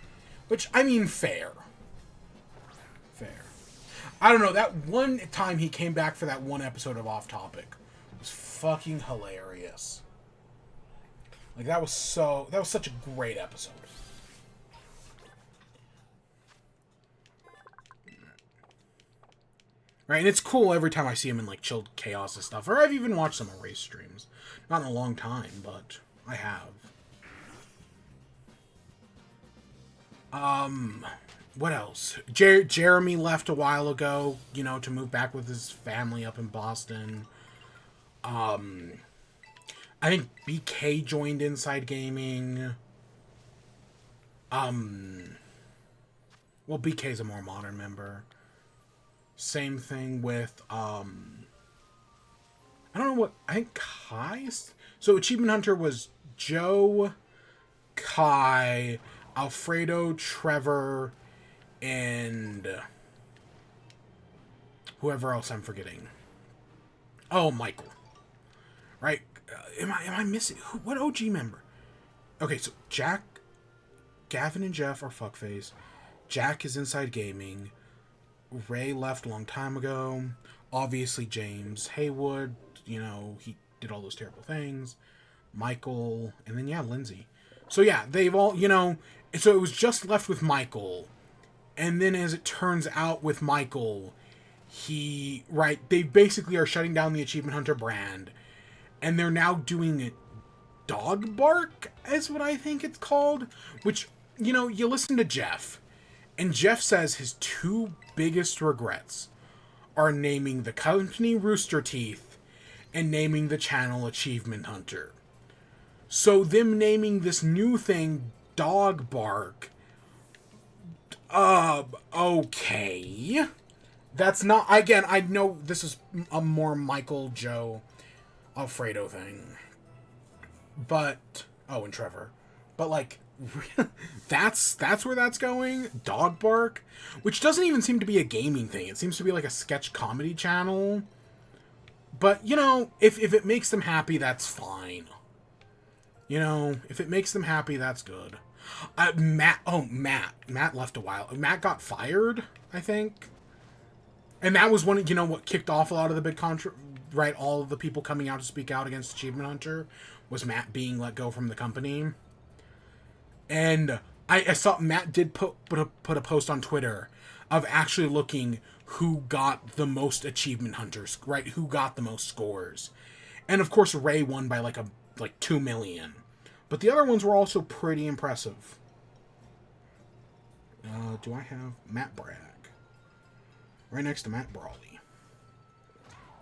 Which, I mean, fair. Fair. I don't know, that one time he came back for that one episode of Off Topic was fucking hilarious. Like, that was such a great episode. Right, and it's cool every time I see him in, like, Chilled Chaos and stuff. Or I've even watched some of Race streams. Not in a long time, but I have. What else? Jeremy left a while ago, you know, to move back with his family up in Boston. I think BK joined Inside Gaming. Well, BK's a more modern member. Same thing with, I don't know what, I think Kai? So Achievement Hunter was Joe, Kai, Alfredo, Trevor, and whoever else I'm forgetting. Oh, Michael. Right? Am I missing? What OG member? Okay, so Jack, Gavin and Jeff are Fuckface. Jack is Inside Gaming. Ray left a long time ago. Obviously James Haywood, you know, he did all those terrible things. Michael, and then yeah, Lindsay. So yeah, they've all, you know, so it was just left with Michael. And then as it turns out with Michael, they basically are shutting down the Achievement Hunter brand. And they're now doing it Dog Bark, is what I think it's called. Which, you know, you listen to Jeff. And Jeff says his 2 biggest regrets are naming the company Rooster Teeth and naming the channel Achievement Hunter. So them naming this new thing Dog Bark, okay. That's not, again, I know this is a more Michael, Joe, Alfredo thing. But, oh, and Trevor. But, like, that's where that's going? Dog Bark? Which doesn't even seem to be a gaming thing. It seems to be like a sketch comedy channel. But, you know, if it makes them happy, that's fine. You know, if it makes them happy, that's good. Matt left a while. Matt got fired, I think. And that was one, you know, what kicked off a lot of the big right, all of the people coming out to speak out against Achievement Hunter was Matt being let go from the company. And I saw Matt did put a post on Twitter of actually looking who got the most Achievement Hunters, right? Who got the most scores. And of course Ray won by like 2 million. But the other ones were also pretty impressive. Do I have Matt Bragg? Right next to Matt Brawley.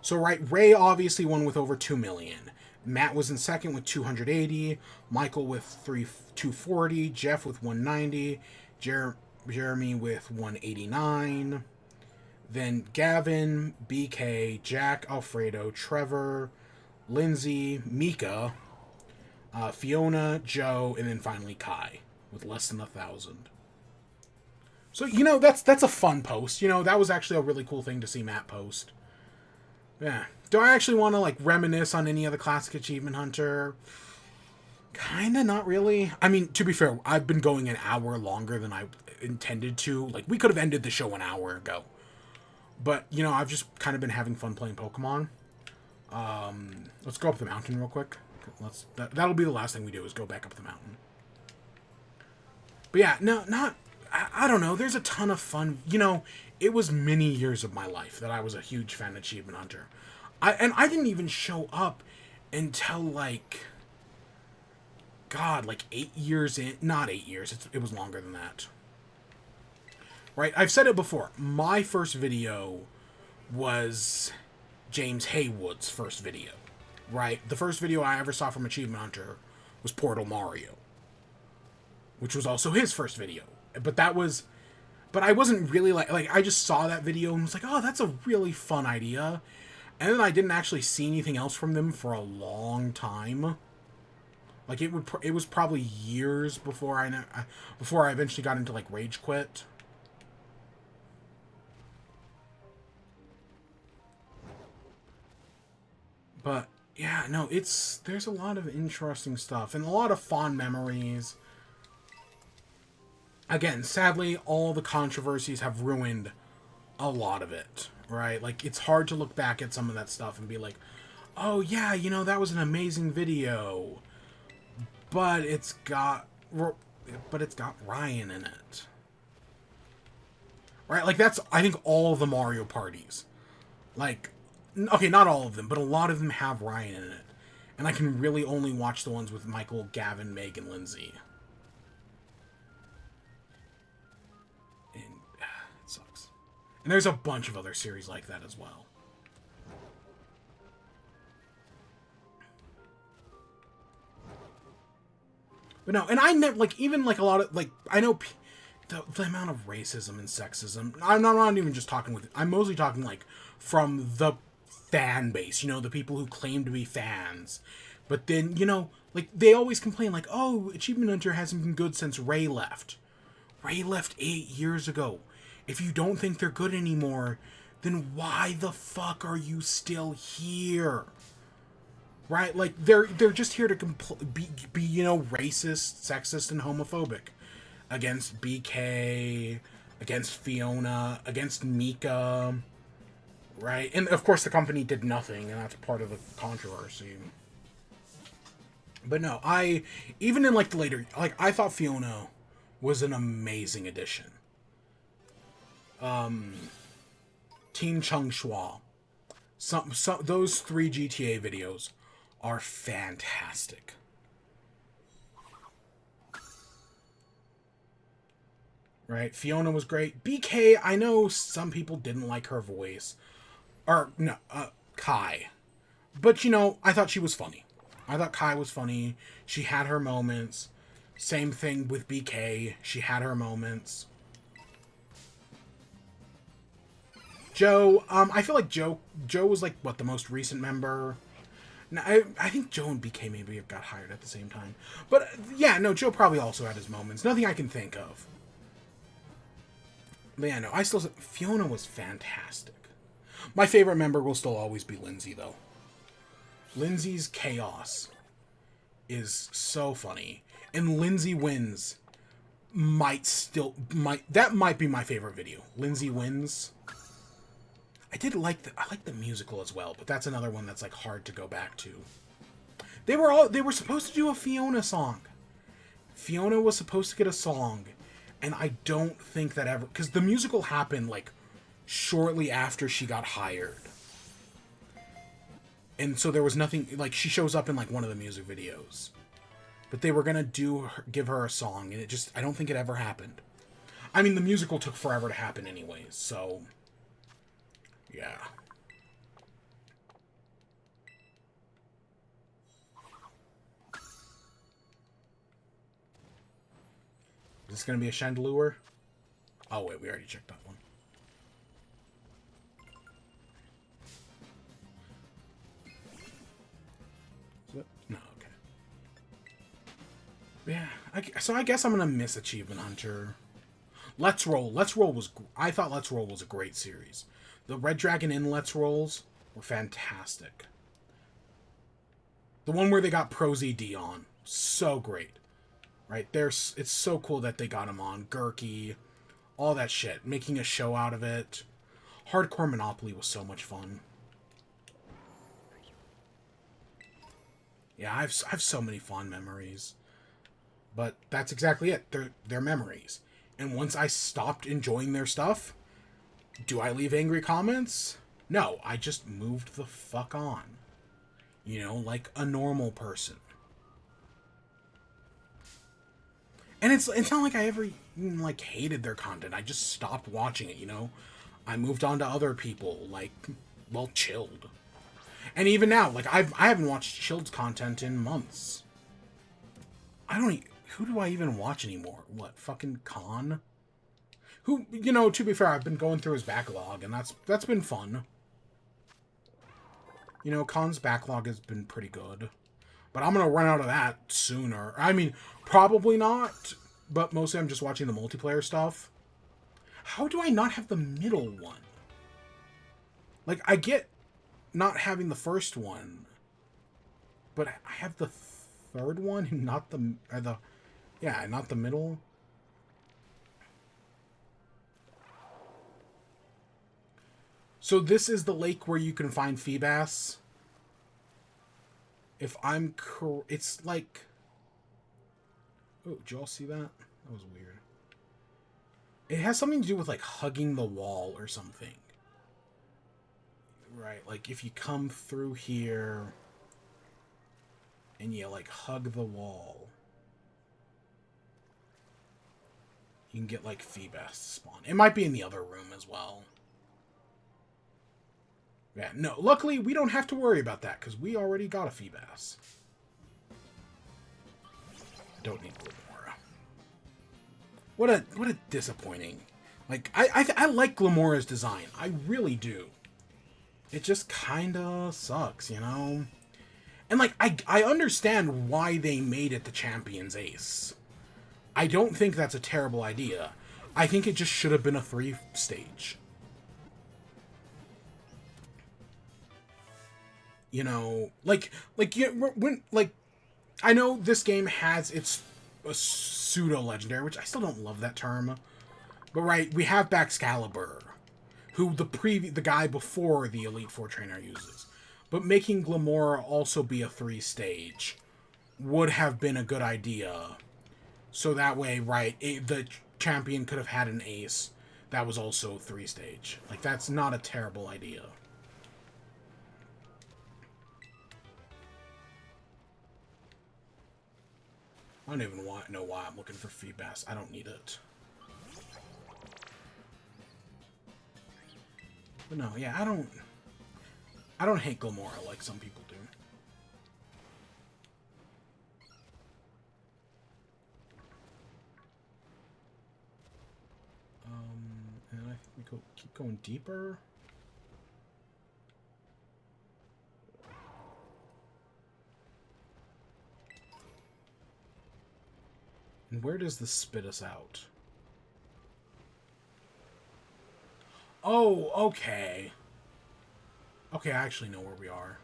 So, right, Ray obviously won with over 2 million. Matt was in second with 280. Michael with 240. Jeff with 190. Jeremy with 189. Then Gavin, BK, Jack, Alfredo, Trevor, Lindsay, Mika, Fiona, Joe, and then finally Kai with less than 1,000. So, you know, that's a fun post. You know, that was actually a really cool thing to see Matt post. Yeah. Do I actually want to, like, reminisce on any of the classic Achievement Hunter? Kinda, not really. I mean, to be fair, I've been going an hour longer than I intended to. Like, we could have ended the show an hour ago. But, you know, I've just kind of been having fun playing Pokemon. Let's go up the mountain real quick. That'll be the last thing we do, is go back up the mountain. But yeah, no, I don't know. There's a ton of fun. You know, it was many years of my life that I was a huge fan of Achievement Hunter. I didn't even show up until, like, God, like 8 years in. Not 8 years. It was longer than that. Right? I've said it before. My first video was James Haywood's first video. Right? The first video I ever saw from Achievement Hunter was Portal Mario, which was also his first video. But I wasn't really like, I just saw that video and was like, oh, that's a really fun idea. And then I didn't actually see anything else from them for a long time. Like, it was probably years before I eventually got into, like, Rage Quit. But, yeah, no, there's a lot of interesting stuff and a lot of fond memories. Again, sadly, all the controversies have ruined a lot of it, right? Like, it's hard to look back at some of that stuff and be like, oh, yeah, you know, that was an amazing video. But it's got Ryan in it. Right? Like, that's, I think, all the Mario parties. Like, okay, not all of them, but a lot of them have Ryan in it. And I can really only watch the ones with Michael, Gavin, Meg, and Lindsay. And it sucks. And there's a bunch of other series like that as well. But no, and I never, like, even, like, a lot of, like, I know the amount of racism and sexism, I'm not even just talking I'm mostly talking, like, from the fan base, you know, the people who claim to be fans. But then, you know, like, they always complain, like, oh, Achievement Hunter hasn't been good since Ray left. Ray left 8 years ago. If you don't think they're good anymore, then why the fuck are you still here? Right? Like, they're just here to be, you know, racist, sexist, and homophobic. Against BK, against Fiona, against Mika. Right? And, of course, the company did nothing, and that's part of the controversy. But no, even in, like, the later, like, I thought Fiona was an amazing addition. Team Chung Shua. Those 3 GTA videos are fantastic. Right? Fiona was great. BK, I know some people didn't like her voice. Or, no, Kai. But, you know, I thought she was funny. I thought Kai was funny. She had her moments. Same thing with BK. She had her moments. Joe, I feel like Joe was like, what, the most recent member? Now, I think Joe and BK maybe got hired at the same time. But, yeah, no, Joe probably also had his moments. Nothing I can think of. But yeah, no, Fiona was fantastic. My favorite member will still always be Lindsay, though. Lindsay's chaos is so funny. And Lindsay wins that might be my favorite video. Lindsay wins. I like the musical as well, but that's another one that's like hard to go back to. They were supposed to do a Fiona song. Fiona was supposed to get a song, and I don't think that ever, because the musical happened like shortly after she got hired. And so there was nothing, like, she shows up in like one of the music videos. But they were gonna give her a song, and I don't think it ever happened. I mean, the musical took forever to happen anyways, so yeah. Is this going to be a Chandelure? Oh, wait, we already checked that one. Is it? No, okay. Yeah, so I guess I'm going to miss Achievement Hunter. Let's Roll. I thought Let's Roll was a great series. The Red Dragon Inn Let's Rolls were fantastic. The one where they got Pro ZD on. So great. Right? It's so cool that they got him on. Gurky. All that shit. Making a show out of it. Hardcore Monopoly was so much fun. Yeah, I have so many fond memories. But that's exactly it. They're memories. And once I stopped enjoying their stuff, do I leave angry comments? No, I just moved the fuck on. You know, like a normal person. And it's not like I ever even, like, hated their content. I just stopped watching it, you know? I moved on to other people, like, well, Chilled. And even now, like, I haven't watched Chilled's content in months. Who do I even watch anymore? What, fucking Khan? Who, you know, to be fair, I've been going through his backlog, and that's been fun. You know, Khan's backlog has been pretty good. But I'm gonna run out of that sooner. I mean, probably not, but mostly I'm just watching the multiplayer stuff. How do I not have the middle one? Like, I get not having the first one, but I have the third one and not not the middle. So this is the lake where you can find Feebas. If I'm correct, it's like... Oh, did you all see that? That was weird. It has something to do with, like, hugging the wall or something. Right, like, if you come through here and you, like, hug the wall, you can get, like, Feebas spawn. It might be in the other room as well. Yeah, no, luckily we don't have to worry about that, because we already got a Feebas. Don't need Glamora. What a disappointing. Like, I like Glamora's design. I really do. It just kinda sucks, you know? And, like, I understand why they made it the Champion's Ace. I don't think that's a terrible idea. I think it just should have been a 3-stage. You know, I know this game has its pseudo-legendary, which I still don't love that term. But, right, we have Baxcalibur, who the guy before the Elite Four trainer uses. But making Glamora also be a 3-stage would have been a good idea. So that way, right, the champion could have had an ace that was also 3-stage. Like, that's not a terrible idea. I don't even know why I'm looking for Feebas. I don't need it. But no, yeah, I don't hate Glamora like some people do. keep going deeper? And where does this spit us out? Oh, okay. Okay, I actually know where we are.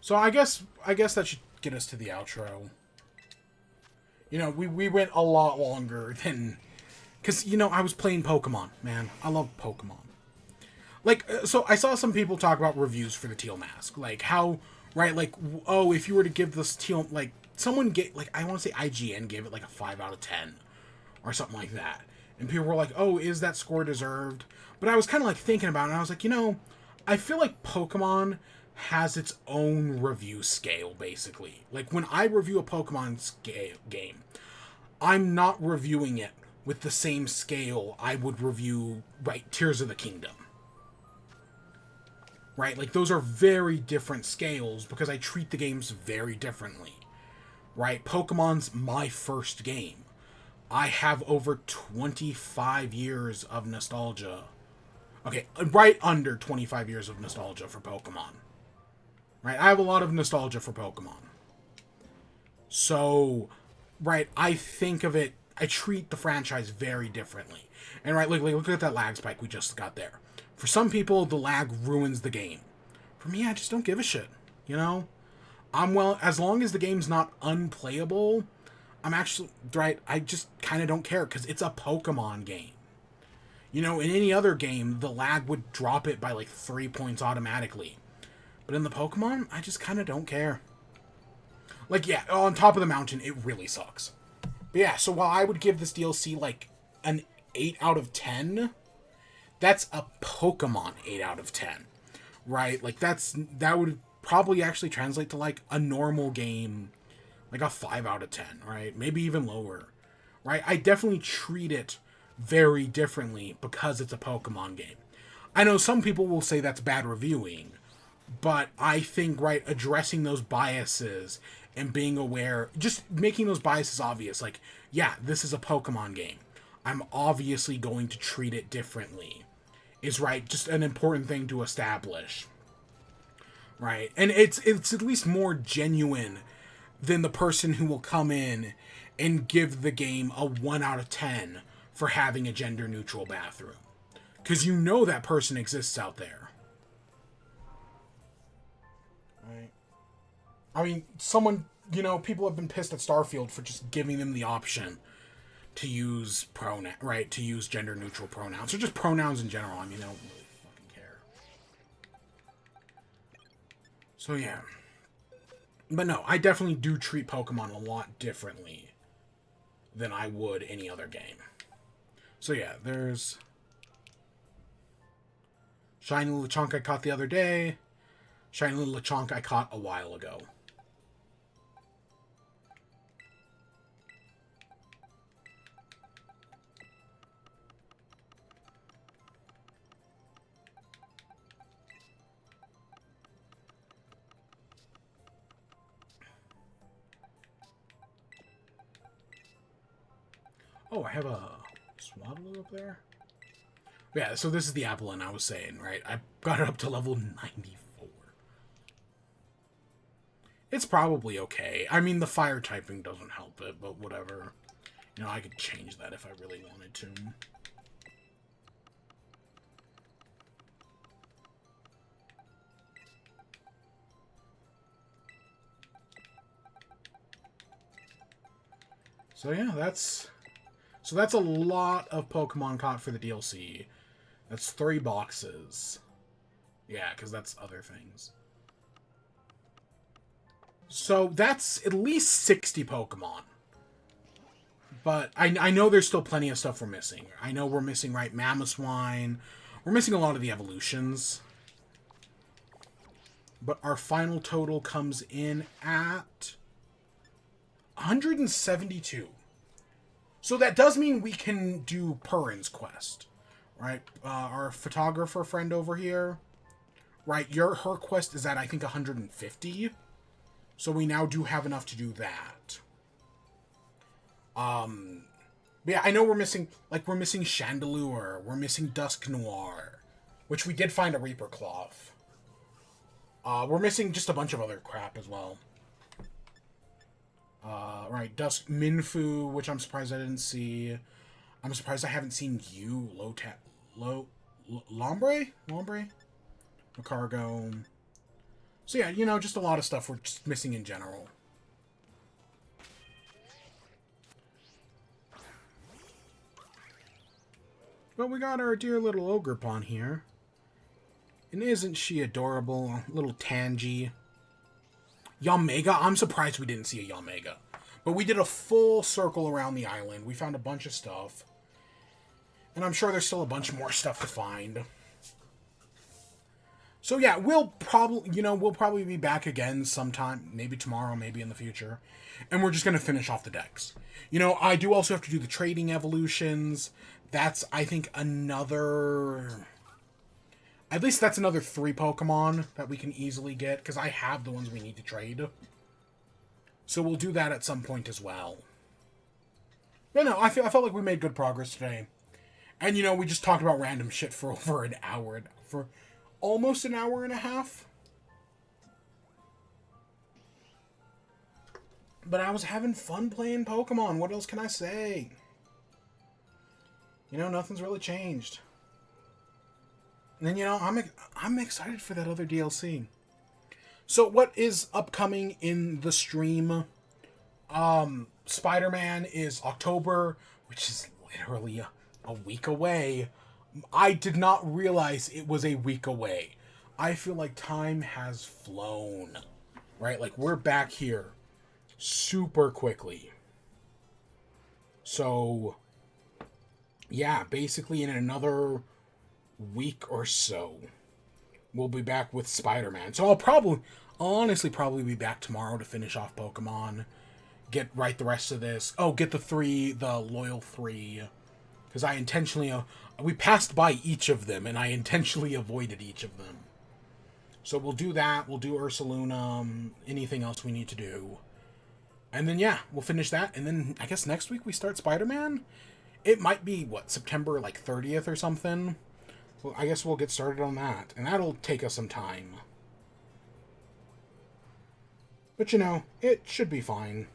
So I guess that should get us to the outro. You know, we went a lot longer than... Because, you know, I was playing Pokemon, man. I love Pokemon. Like, so I saw some people talk about reviews for the Teal Mask. Like, how, right, like, oh, if you were to give this Teal, like, someone get, like, I want to say IGN gave it, like, a 5 out of 10. Or something like that. And people were like, oh, is that score deserved? But I was kind of, like, thinking about it, and I was like, you know, I feel like Pokemon has its own review scale, basically. Like, when I review a Pokemon game, I'm not reviewing it with the same scale I would review, right, Tears of the Kingdom. Right? Like, those are very different scales because I treat the games very differently. Right? Pokemon's my first game. I have over 25 years of nostalgia. Okay, right under 25 years of nostalgia for Pokemon. Right? I have a lot of nostalgia for Pokemon. So, right, I think of it, I treat the franchise very differently. And right, look at that lag spike we just got there. For some people, the lag ruins the game. For me, I just don't give a shit, you know? As long as the game's not unplayable, I'm actually, right, I just kind of don't care, because it's a Pokemon game. You know, in any other game, the lag would drop it by like 3 points automatically. But in the Pokemon, I just kind of don't care. Like, yeah, on top of the mountain, it really sucks. But yeah, so while I would give this DLC like an 8 out of 10, that's a Pokemon 8 out of 10, right? Like, that would probably actually translate to, like, a normal game, like a 5 out of 10, right? Maybe even lower, right? I definitely treat it very differently because it's a Pokemon game. I know some people will say that's bad reviewing, but I think, right, addressing those biases and being aware, just making those biases obvious, like, yeah, this is a Pokemon game. I'm obviously going to treat it differently. Is, right, just an important thing to establish. Right? And it's at least more genuine than the person who will come in and give the game a 1 out of 10 for having a gender-neutral bathroom. Because you know that person exists out there. Right? I mean, people have been pissed at Starfield for just giving them the option to use to use gender-neutral pronouns, or just pronouns in general. I mean, they don't really fucking care. So, yeah. But no, I definitely do treat Pokemon a lot differently than I would any other game. So, yeah, there's Shiny Lechonk I caught the other day. Shiny Lechonk I caught a while ago. Oh, I have a Swaddler up there? Yeah, so this is the Applin I was saying, right? I got it up to level 94. It's probably okay. I mean, the fire typing doesn't help it, but whatever. You know, I could change that if I really wanted to. So yeah, that's a lot of Pokemon caught for the DLC. That's 3 boxes. Yeah, because that's other things. So that's at least 60 Pokemon. But I know there's still plenty of stuff we're missing. I know we're missing, right, Mamoswine. We're missing a lot of the evolutions. But our final total comes in at 172. So that does mean we can do Purin's quest, right? Our photographer friend over here, right? Her quest is at, I think, 150. So we now do have enough to do that. But yeah, I know we're missing Chandelure, we're missing Dusk Noir, which we did find a Reaper Cloth. We're missing just a bunch of other crap as well. Right, Dusk Minfu, which I'm surprised I didn't see. I'm surprised I haven't seen you, Lombre? Cargo. So yeah, you know, just a lot of stuff we're just missing in general. But we got our dear little Ogrepon here. And isn't she adorable? Little Tangy. Yamega? I'm surprised we didn't see a Yamega. But we did a full circle around the island. We found a bunch of stuff. And I'm sure there's still a bunch more stuff to find. So yeah, we'll probably be back again sometime. Maybe tomorrow, maybe in the future. And we're just going to finish off the decks. You know, I do also have to do the trading evolutions. That's, I think, another... At least that's another 3 Pokemon that we can easily get, because I have the ones we need to trade. So we'll do that at some point as well. But no, I felt like we made good progress today. And, you know, we just talked about random shit for over an hour. For almost an hour and a half. But I was having fun playing Pokemon. What else can I say? You know, nothing's really changed. And then, you know, I'm excited for that other DLC. So what is upcoming in the stream? Spider-Man is October, which is literally a week away. I did not realize it was a week away. I feel like time has flown. Right? Like, we're back here super quickly. So, yeah, basically in another week or so, we'll be back with Spider-Man. So I'll honestly probably be back tomorrow to finish off Pokemon, get the rest of this. Oh, get the loyal 3, because I intentionally, we passed by each of them, and I intentionally avoided each of them. So we'll do that, we'll do Ursaluna, anything else we need to do. And then, yeah, we'll finish that, and then I guess next week we start Spider-Man? It might be, September, 30th or something? Well, I guess we'll get started on that, and that'll take us some time. But, you know, it should be fine.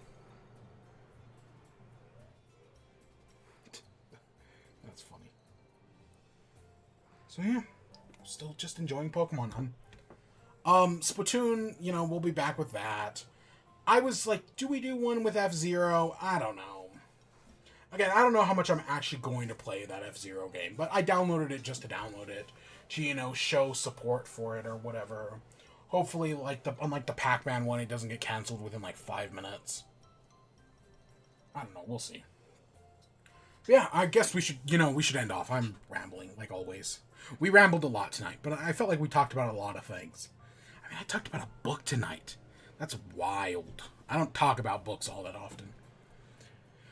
That's funny. So, yeah, still just enjoying Pokemon. Splatoon, you know, we'll be back with that. I was like, do we do one with F-Zero? I don't know. Again, I don't know how much I'm actually going to play that F-Zero game, but I downloaded it just to download it, to, you know, show support for it or whatever. Hopefully, unlike the Pac-Man one, it doesn't get canceled within, 5 minutes. I don't know, we'll see. But yeah, I guess we should end off. I'm rambling, like always. We rambled a lot tonight, but I felt like we talked about a lot of things. I mean, I talked about a book tonight. That's wild. I don't talk about books all that often.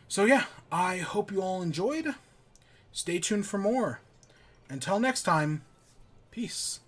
So yeah, I hope you all enjoyed. Stay tuned for more. Until next time, peace.